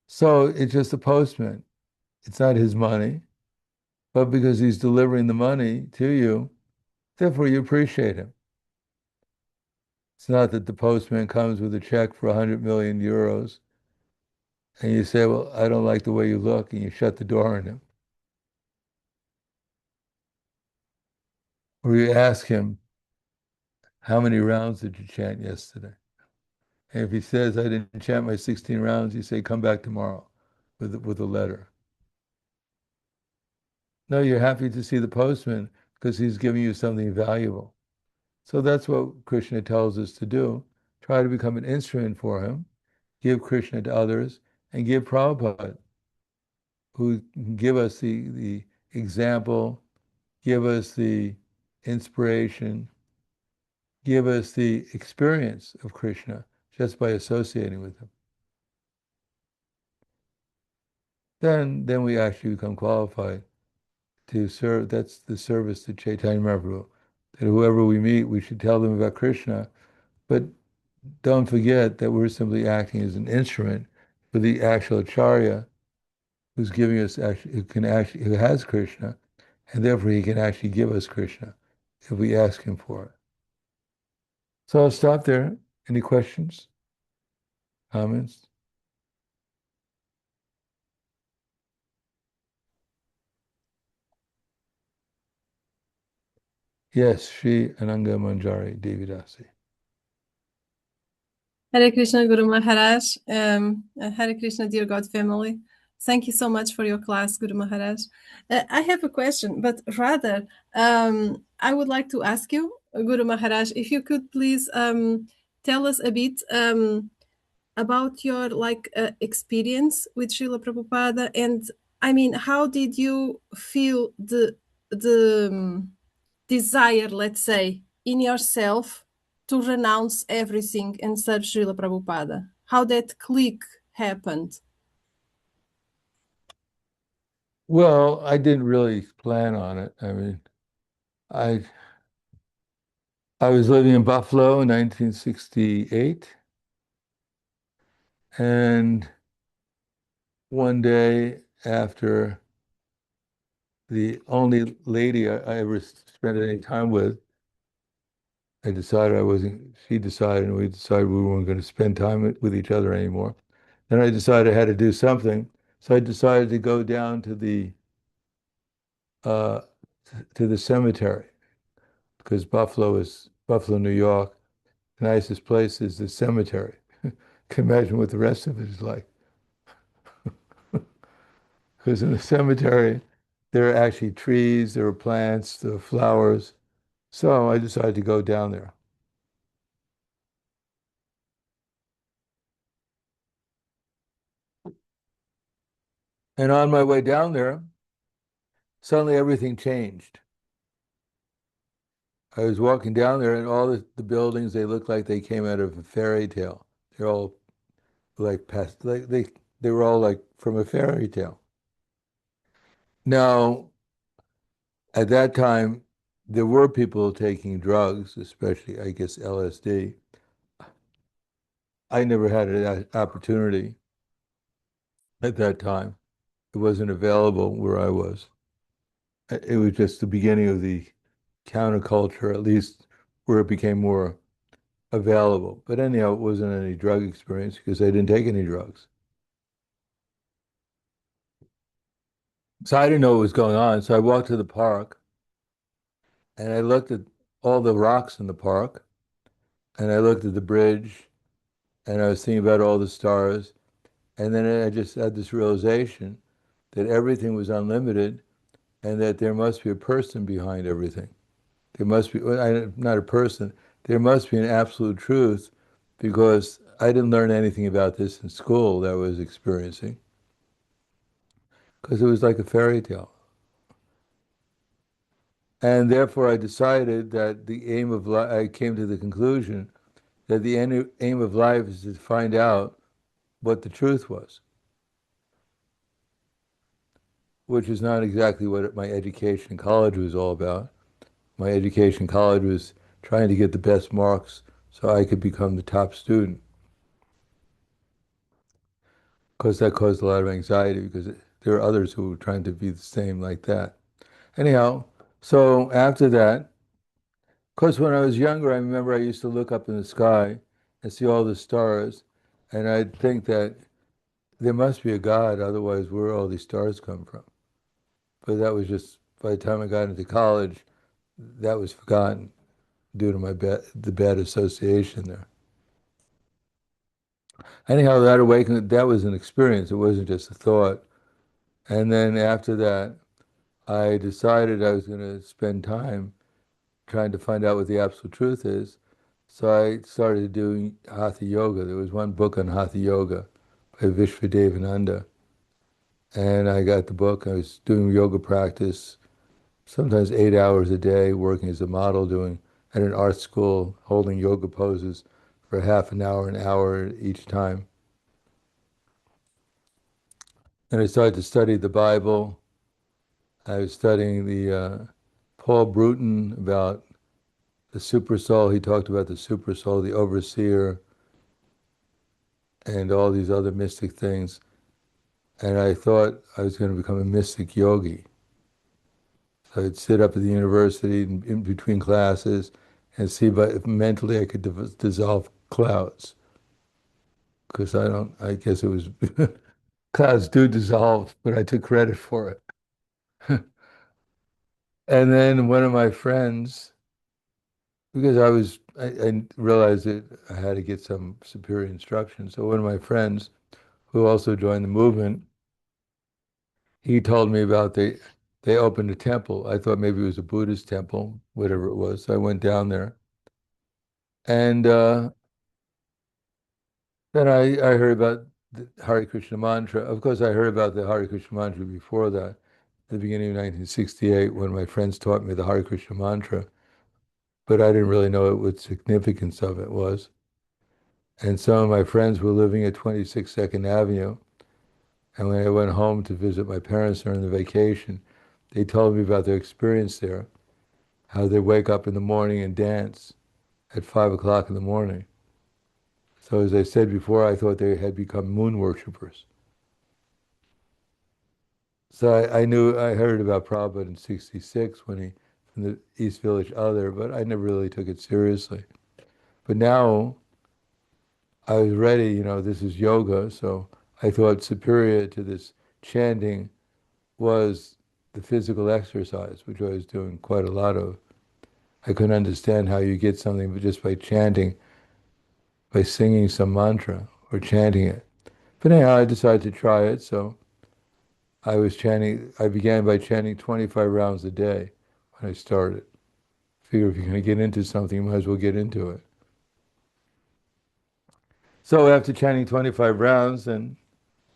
So it's just a postman. It's not his money, but because he's delivering the money to you, therefore you appreciate him. It's not that the postman comes with a check for 100 million euros and you say, well, I don't like the way you look, and you shut the door on him. Or you ask him, how many rounds did you chant yesterday? And if he says, I didn't chant my 16 rounds, you say, come back tomorrow with a letter. No, you're happy to see the postman because he's giving you something valuable. So that's what Krishna tells us to do. Try to become an instrument for him, give Krishna to others, and give Prabhupada, who can give us the example, give us the inspiration, give us the experience of Krishna just by associating with him. Then we actually become qualified to serve. That's the service to Chaitanya Mahaprabhu. That whoever we meet, we should tell them about Krishna, but don't forget that we're simply acting as an instrument for the actual acharya who's giving us who has Krishna, and therefore he can actually give us Krishna if we ask him for it. So I'll stop there. Any questions? Comments? Yes, Shri Ananga Manjari Devidasi. Hare Krishna, Guru Maharaj. Hare Krishna, dear God family. Thank you so much for your class, Guru Maharaj. I have a question, but rather, I would like to ask you, Guru Maharaj, if you could please tell us a bit about your experience with Srila Prabhupada, and I mean, how did you feel the desire, let's say, in yourself to renounce everything and serve Srila Prabhupada? How that click happened? Well, I didn't really plan on it. I mean, I I was living in Buffalo in 1968, and one day after the only lady I ever spent any time with, I decided I wasn't, she decided, and we decided we weren't going to spend time with each other anymore. Then I decided I had to do something. So I decided to go down uh, to the cemetery because Buffalo, New York. The nicest place is the cemetery. Can imagine what the rest of it is like. Because in the cemetery, there are actually trees, there are plants, there are flowers. So I decided to go down there. And on my way down there, suddenly everything changed. I was walking down there, and all the buildings, they looked like they came out of a fairy tale. They're all like past, like they were all like from a fairy tale. Now, at that time, there were people taking drugs, especially, I guess, LSD. I never had an opportunity at that time. It wasn't available where I was. It was just the beginning of the counterculture, at least where it became more available. But anyhow, it wasn't any drug experience because I didn't take any drugs. So I didn't know what was going on. So I walked to the park and I looked at all the rocks in the park and I looked at the bridge and I was thinking about all the stars. And then I just had this realization that everything was unlimited and that there must be a person behind everything. There must be, well, not a person, there must be an absolute truth because I didn't learn anything about this in school that I was experiencing, because it was like a fairy tale. And therefore, I decided that the aim of life, I came to the conclusion that the aim of life is to find out what the truth was, which is not exactly what my education in college was all about. My education in college was trying to get the best marks so I could become the top student. Of course, that caused a lot of anxiety because there were others who were trying to be the same like that. Anyhow, so after that, of course, when I was younger, I remember I used to look up in the sky and see all the stars, and I'd think that there must be a God, otherwise, where all these stars come from? But that was just, by the time I got into college, that was forgotten due to the bad association there. Anyhow, that awakened, that was an experience. It wasn't just a thought. And then after that, I decided I was going to spend time trying to find out what the absolute truth is. So I started doing Hatha Yoga. There was one book on Hatha Yoga by Vishvadevananda. And I got the book. I was doing yoga practice, sometimes 8 hours a day, working as a model, doing at an art school, holding yoga poses for half an hour each time. And I started to study the Bible. I was studying the Paul Bruton about the super soul. He talked about the super soul, the overseer, and all these other mystic things. And I thought I was going to become a mystic yogi. So I'd sit up at the university in between classes and see if mentally I could dissolve clouds. Because I guess it was, clouds do dissolve, but I took credit for it. And then one of my friends, because I realized that I had to get some superior instruction. So one of my friends, who also joined the movement, he told me about they opened a temple. I thought maybe it was a Buddhist temple, whatever it was. So I went down there, and then I heard about the Hare Krishna mantra. Of course, I heard about the Hare Krishna mantra before that. At the beginning of 1968, when my friends taught me the Hare Krishna mantra, but I didn't really know what the significance of it was. And some of my friends were living at 26 Second Avenue. And when I went home to visit my parents during the vacation, they told me about their experience there, how they wake up in the morning and dance at 5 o'clock in the morning. So as I said before, I thought they had become moon worshippers. So I heard about Prabhupada in 66 when he, from the East Village Other, but I never really took it seriously. But now I was ready, this is yoga, so I thought superior to this chanting was the physical exercise, which I was doing quite a lot of. I couldn't understand how you get something but just by chanting, by singing some mantra or chanting it. But anyhow, I decided to try it, so I began by chanting 25 rounds a day when I started. Figure if you're going to get into something, you might as well get into it. So after chanting 25 rounds and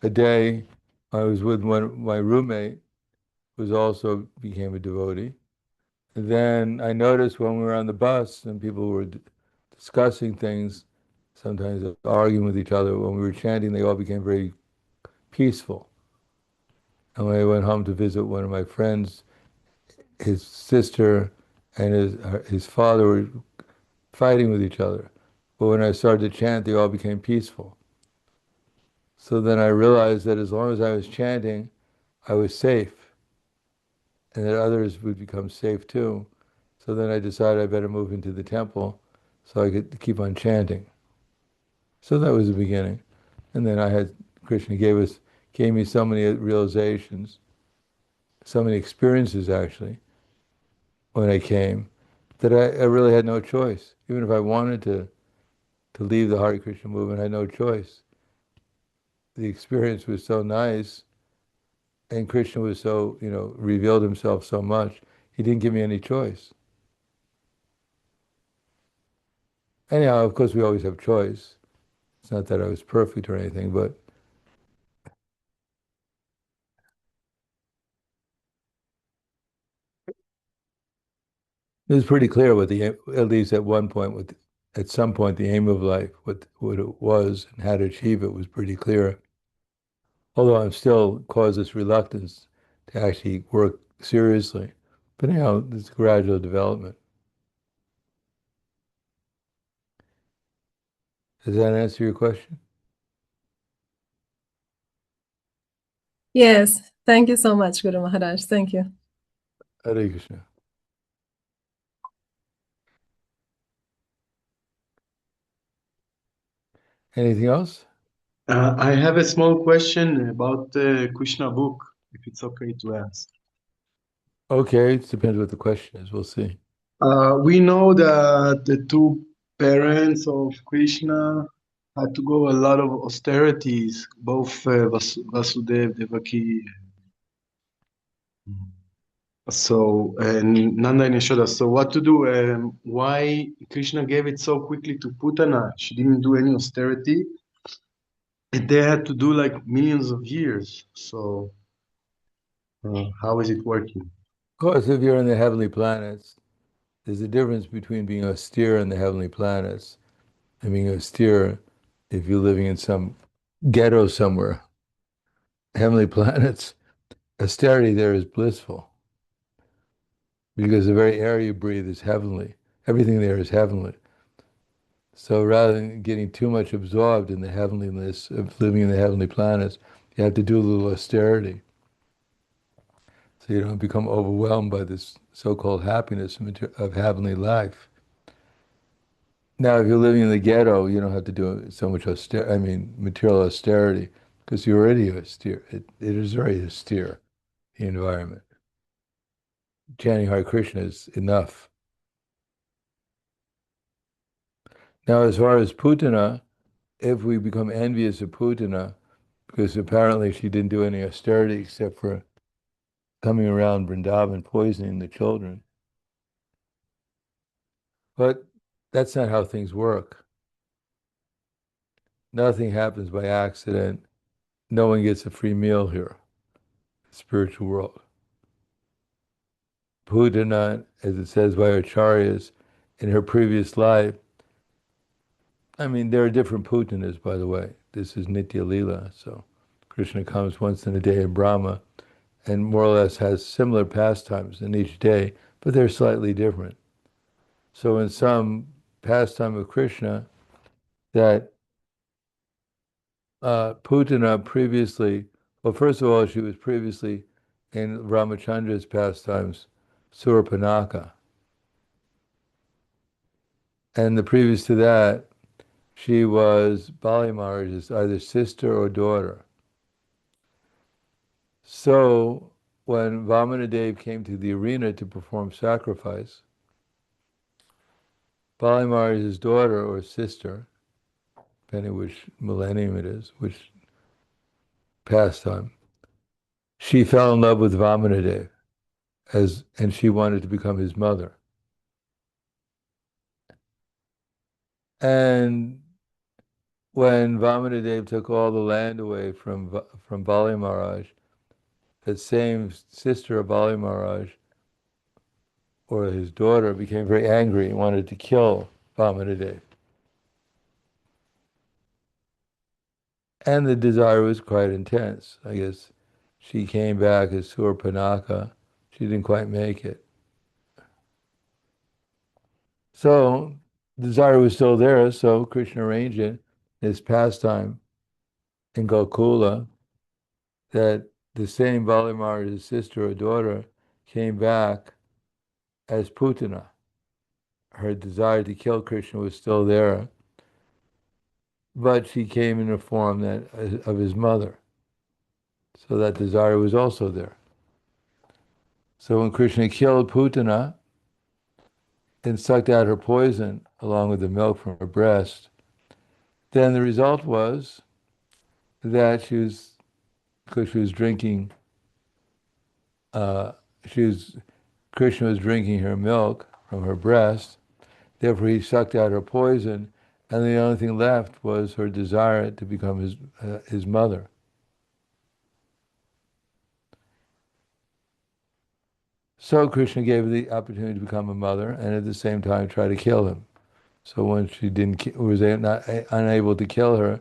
a day, I was with my roommate, who also became a devotee. And then I noticed when we were on the bus and people were discussing things, sometimes arguing with each other, when we were chanting, they all became very peaceful. And when I went home to visit one of my friends, his sister and his father were fighting with each other. But when I started to chant, they all became peaceful. So then I realized that as long as I was chanting, I was safe, and that others would become safe too. So then I decided I better move into the temple so I could keep on chanting. So that was the beginning. And then Krishna gave me so many realizations, so many experiences actually, when I came, that I really had no choice. Even if I wanted to leave the Hare Krishna movement, I had no choice. The experience was so nice, and Krishna was so, revealed himself so much, he didn't give me any choice. Anyhow, of course, we always have choice. It's not that I was perfect or anything, but it was pretty clear what at least at one point, at some point, the aim of life, what it was and how to achieve it was pretty clear. Although I'm still cause this reluctance to actually work seriously. But anyhow, it's gradual development. Does that answer your question? Yes, thank you so much, Guru Maharaj. Thank you. Hare Krishna. Anything else? I have a small question about the Krishna book, if it's okay to ask. Okay, it depends what the question is. We'll see. We know that the two parents of Krishna had to go a lot of austerities, both Vasudev, Devaki, and Nanda and Yashoda. So what to do? Why Krishna gave it so quickly to Putana? She didn't do any austerity. And they had to do like millions of years. So how is it working? Of course, if you're in the heavenly planets, there's a difference between being austere in the heavenly planets and being austere if you're living in some ghetto somewhere. Heavenly planets, austerity there is blissful because the very air you breathe is heavenly. Everything there is heavenly. So rather than getting too much absorbed in the heavenliness of living in the heavenly planets, you have to do a little austerity so you don't become overwhelmed by this so-called happiness of heavenly life. Now, if you're living in the ghetto, you don't have to do so much material austerity, because you're already austere. It is very austere, the environment. Chanting Hare Krishna is enough. Now, as far as Putana, if we become envious of Putana, because apparently she didn't do any austerity except for coming around Vrindavan poisoning the children. But that's not how things work. Nothing happens by accident. No one gets a free meal here, spiritual world. Putana, as it says by Acharyas, in her previous life, there are different Putanas, by the way. This is Nitya Lila, so Krishna comes once in a day in Brahma and more or less has similar pastimes in each day, but they're slightly different. So in some pastime of Krishna, that Putana previously, well, first of all, she was previously in Ramachandra's pastimes, Surpanaka. And the previous to that, she was Bali Maharaj's either sister or daughter. So when Vamanadev came to the arena to perform sacrifice, Bali Maharaj's daughter or sister, depending which millennium it is, which pastime, she fell in love with Vamanadev and she wanted to become his mother. And when Vamanadev took all the land away from Bali Maharaj, that same sister of Bali Maharaj, or his daughter, became very angry and wanted to kill Vamanadev. And the desire was quite intense. I guess she came back as Surpanaka. She didn't quite make it. So desire was still there, so Krishna arranged it, his pastime in Gokula, that the same Bali Maharaj's sister or daughter came back as Putana. Her desire to kill Krishna was still there, but she came in a form of his mother. So that desire was also there. So when Krishna killed Putana and sucked out her poison along with the milk from her breast, then the result was that because she was drinking, uh, Krishna was drinking her milk from her breast, Therefore, he sucked out her poison, and the only thing left was her desire to become his mother. So Krishna gave her the opportunity to become a mother, and at the same time try to kill him. So when she unable to kill her,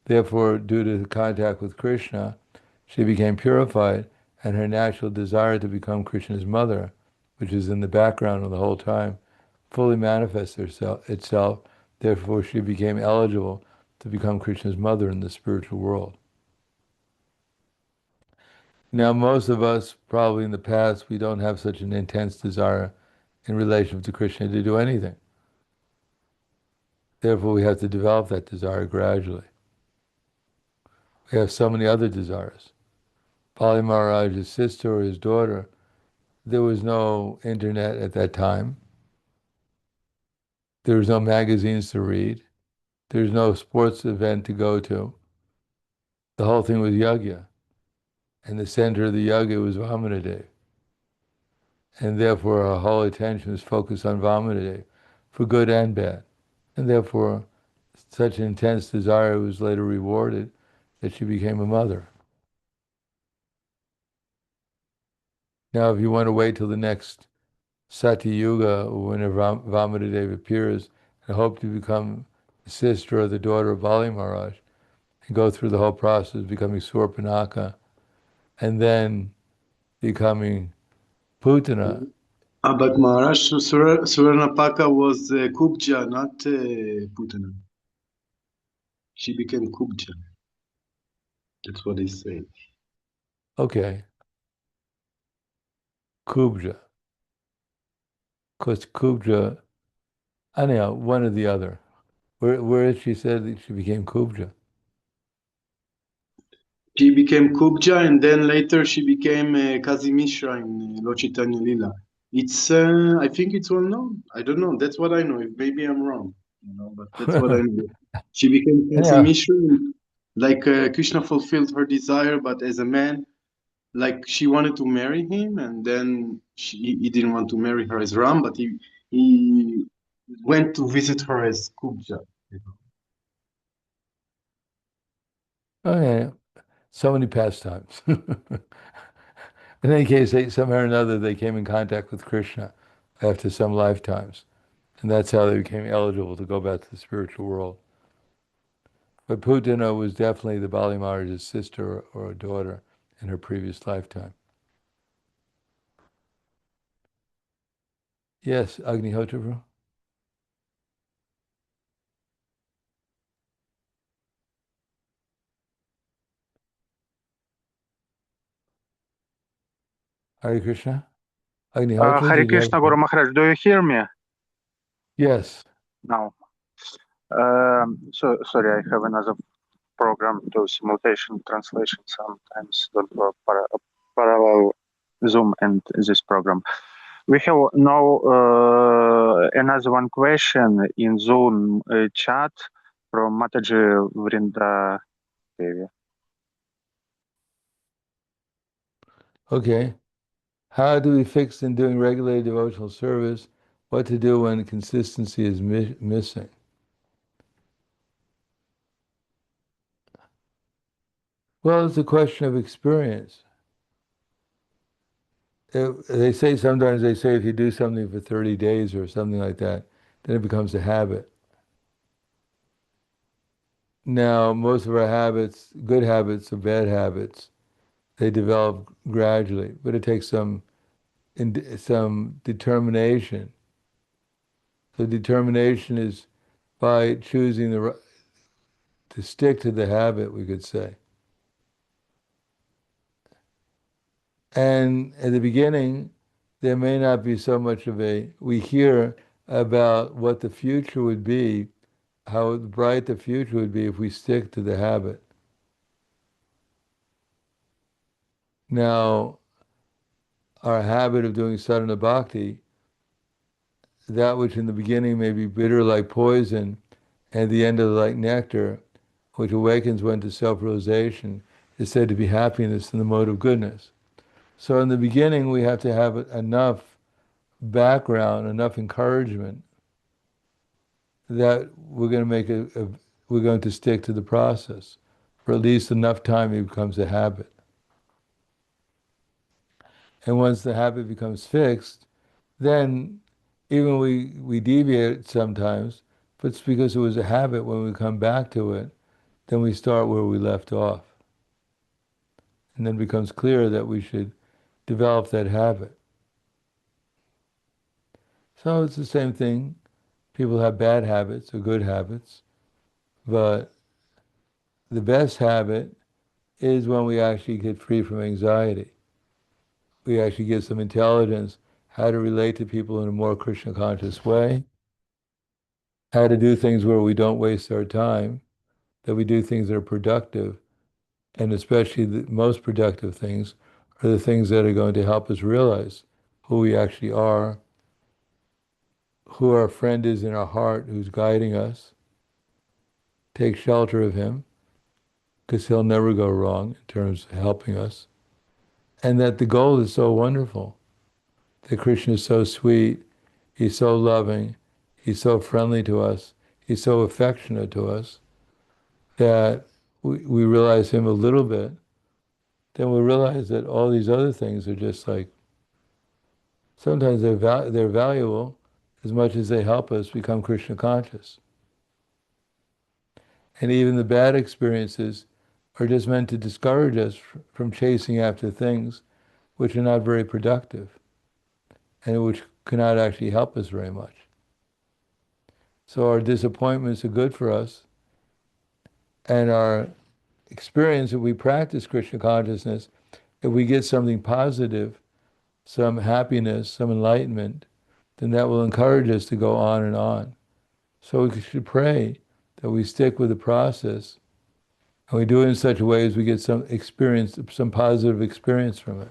therefore, due to contact with Krishna, she became purified, and her natural desire to become Krishna's mother, which is in the background of the whole time, fully manifests itself. Therefore, she became eligible to become Krishna's mother in the spiritual world. Now, most of us, probably in the past, we don't have such an intense desire in relation to Krishna to do anything. Therefore, we have to develop that desire gradually. We have so many other desires. Bali Maharaj's sister or his daughter, there was no internet at that time. There was no magazines to read. There was no sports event to go to. The whole thing was yajna. And the center of the yajna was Vamanadev. And therefore our whole attention was focused on Vamanadev, for good and bad. And therefore such an intense desire was later rewarded that she became a mother. Now if you want to wait till the next Satya Yuga, whenever Vamanadev appears, and hope to become the sister or the daughter of Bali Maharaj, and go through the whole process of becoming Surpanaka, and then becoming Putana. But Maharaj Suranapaka was Kubja, not Putana. She became Kubja. That's what they say. Okay. Kubja. Because Kubja, anyhow, one or the other. Where she said that she became Kubja? She became Kubja, and then later she became Kazi Mishra in Lo Chaitanya Lila. It's, I think it's well known. I don't know. That's what I know. Maybe I'm wrong, but that's what I know. She became Kazi Yeah. Mishra, like Krishna fulfilled her desire, but as a man, like she wanted to marry him, and then he didn't want to marry her as Ram, but he went to visit her as Kubja. Oh yeah. So many pastimes. In any case, somehow or another, they came in contact with Krishna after some lifetimes. And that's how they became eligible to go back to the spiritual world. But Putana was definitely the Bali Maharaj's sister or daughter in her previous lifetime. Yes, Agnihotra. Hare Krishna. Agnihotra, Hare did you have? Krishna, Guru Maharaj, do you hear me Yes. now? Sorry, I have another program to simultation translation. Sometimes don't work parallel Zoom and this program. We have now another one question in Zoom chat from Mataji Vrinda Devi. Okay. How do we fix in doing regulated devotional service? What to do when consistency is missing? Well, it's a question of experience. They say sometimes if you do something for 30 days or something like that, then it becomes a habit. Now, most of our habits, good habits or bad habits, they develop gradually, but it takes some determination. So determination is by choosing to stick to the habit, we could say. And at the beginning, there may not be so much we hear about what the future would be, how bright the future would be if we stick to the habit. Now, our habit of doing sadhana bhakti, that which in the beginning may be bitter like poison, and at the end of like nectar, which awakens one to self-realization, is said to be happiness in the mode of goodness. So in the beginning, we have to have enough background, enough encouragement that we're going to we're going to stick to the process for at least enough time it becomes a habit. And once the habit becomes fixed, then even we deviate sometimes, but it's because it was a habit. When we come back to it, then we start where we left off. And then it becomes clear that we should develop that habit. So it's the same thing. People have bad habits or good habits, but the best habit is when we actually get free from anxiety. We actually get some intelligence, how to relate to people in a more Krishna conscious way, how to do things where we don't waste our time, that we do things that are productive, and especially the most productive things are the things that are going to help us realize who we actually are, who our friend is in our heart, who's guiding us. Take shelter of him, because he'll never go wrong in terms of helping us. And that the goal is so wonderful, that Krishna is so sweet, he's so loving, he's so friendly to us, he's so affectionate to us, that we realize him a little bit, then we realize that all these other things are just like, sometimes they're valuable as much as they help us become Krishna conscious. And even the bad experiences are just meant to discourage us from chasing after things which are not very productive and which cannot actually help us very much. So our disappointments are good for us, and our experience, if we practice Krishna consciousness, if we get something positive, some happiness, some enlightenment, then that will encourage us to go on and on. So we should pray that we stick with the process, and we do it in such a way as we get some experience, some positive experience from it.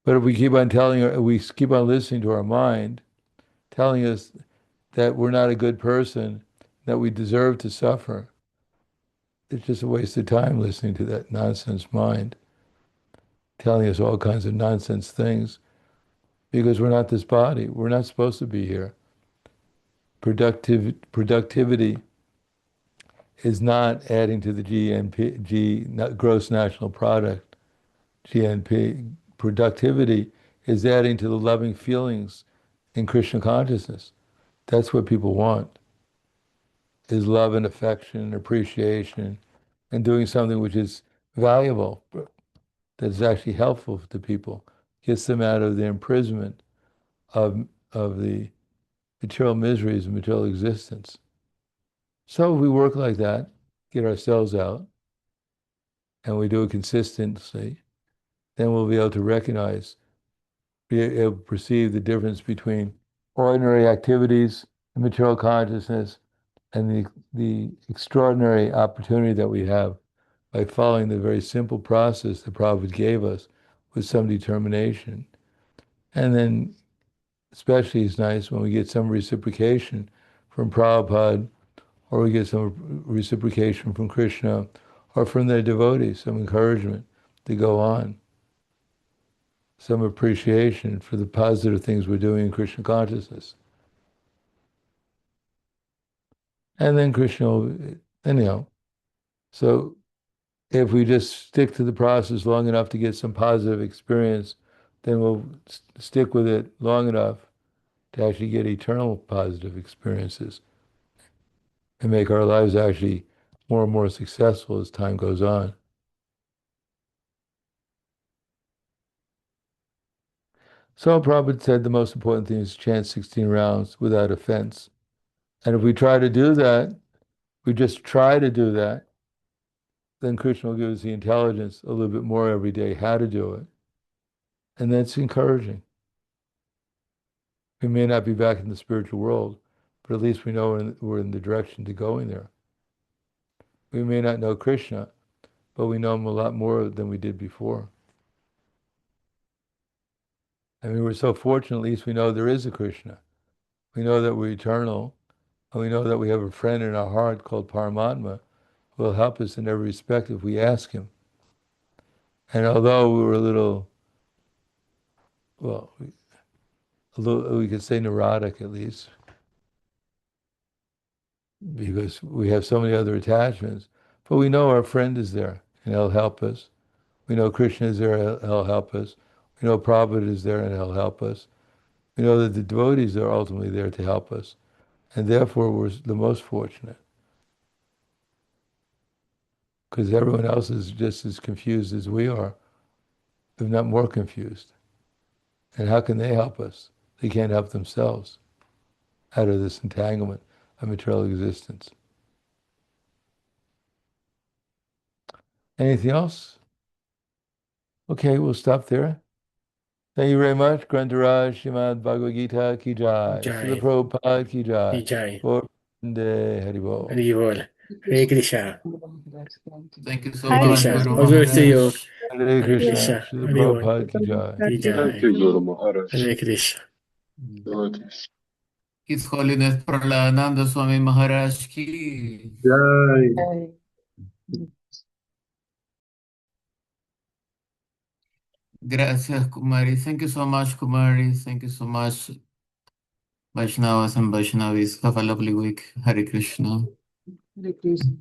But if we keep on we keep on listening to our mind, telling us that we're not a good person, that we deserve to suffer, it's just a waste of time listening to that nonsense mind, telling us all kinds of nonsense things, because we're not this body. We're not supposed to be here. Productivity is not adding to the gross national product, GNP. Productivity is adding to the loving feelings in Krishna consciousness. That's what people want, is love and affection and appreciation and doing something which is valuable, that is actually helpful to people, gets them out of the imprisonment of the material miseries of material existence. So if we work like that, get ourselves out, and we do it consistently, then we'll be able to recognize, be able to perceive the difference between ordinary activities and material consciousness and the extraordinary opportunity that we have by following the very simple process the Prabhupada gave us with some determination. And then especially it's nice when we get some reciprocation from Prabhupada, or we get some reciprocation from Krishna, or from their devotees, some encouragement to go on, some appreciation for the positive things we're doing in Krishna consciousness. And then Krishna will, anyhow, so if we just stick to the process long enough to get some positive experience, then we'll stick with it long enough to actually get eternal positive experiences and make our lives actually more and more successful as time goes on. So Prabhupada said the most important thing is to chant 16 rounds without offense. And if we try to do that, we just try to do that, then Krishna will give us the intelligence a little bit more every day how to do it. And that's encouraging. We may not be back in the spiritual world, but at least we know we're in the direction to going there. We may not know Krishna, but we know him a lot more than we did before. I mean, we're so fortunate, at least we know there is a Krishna. We know that we're eternal, and we know that we have a friend in our heart called Paramatma who will help us in every respect if we ask him. And although we were a little, we could say neurotic at least, because we have so many other attachments. But we know our friend is there and he'll help us. We know Krishna is there and he'll help us. We know Prabhupada is there and he'll help us. We know that the devotees are ultimately there to help us. And therefore we're the most fortunate. Because everyone else is just as confused as we are, if not more confused. And how can they help us? They can't help themselves out of this entanglement of material existence. Anything else? Okay, we'll stop there. Thank you very much. Grantaraj Srimad Bhagavad Gita ki jai. Srila Jai. Prabhupada ki jai. Jai. Vande Haribol. Haribol. Hare Krishna. Thank you so Hare much, Krishna. Guru All glory to you. Maharaj. Hare Hare Krishna. Krishna. Srila Haribol. Prabhupada ki jai. Ki Thank jai. you, Guru Maharaj. Hare Krishna. Devotees. His Holiness Prahladananda Swami Maharaj ki. Jai. Gracias, Kumari. Thank you so much, Kumari. Thank you so much, Vaishnavas and Vaishnavis. Have a lovely week. Hare Krishna. Hare Krishna.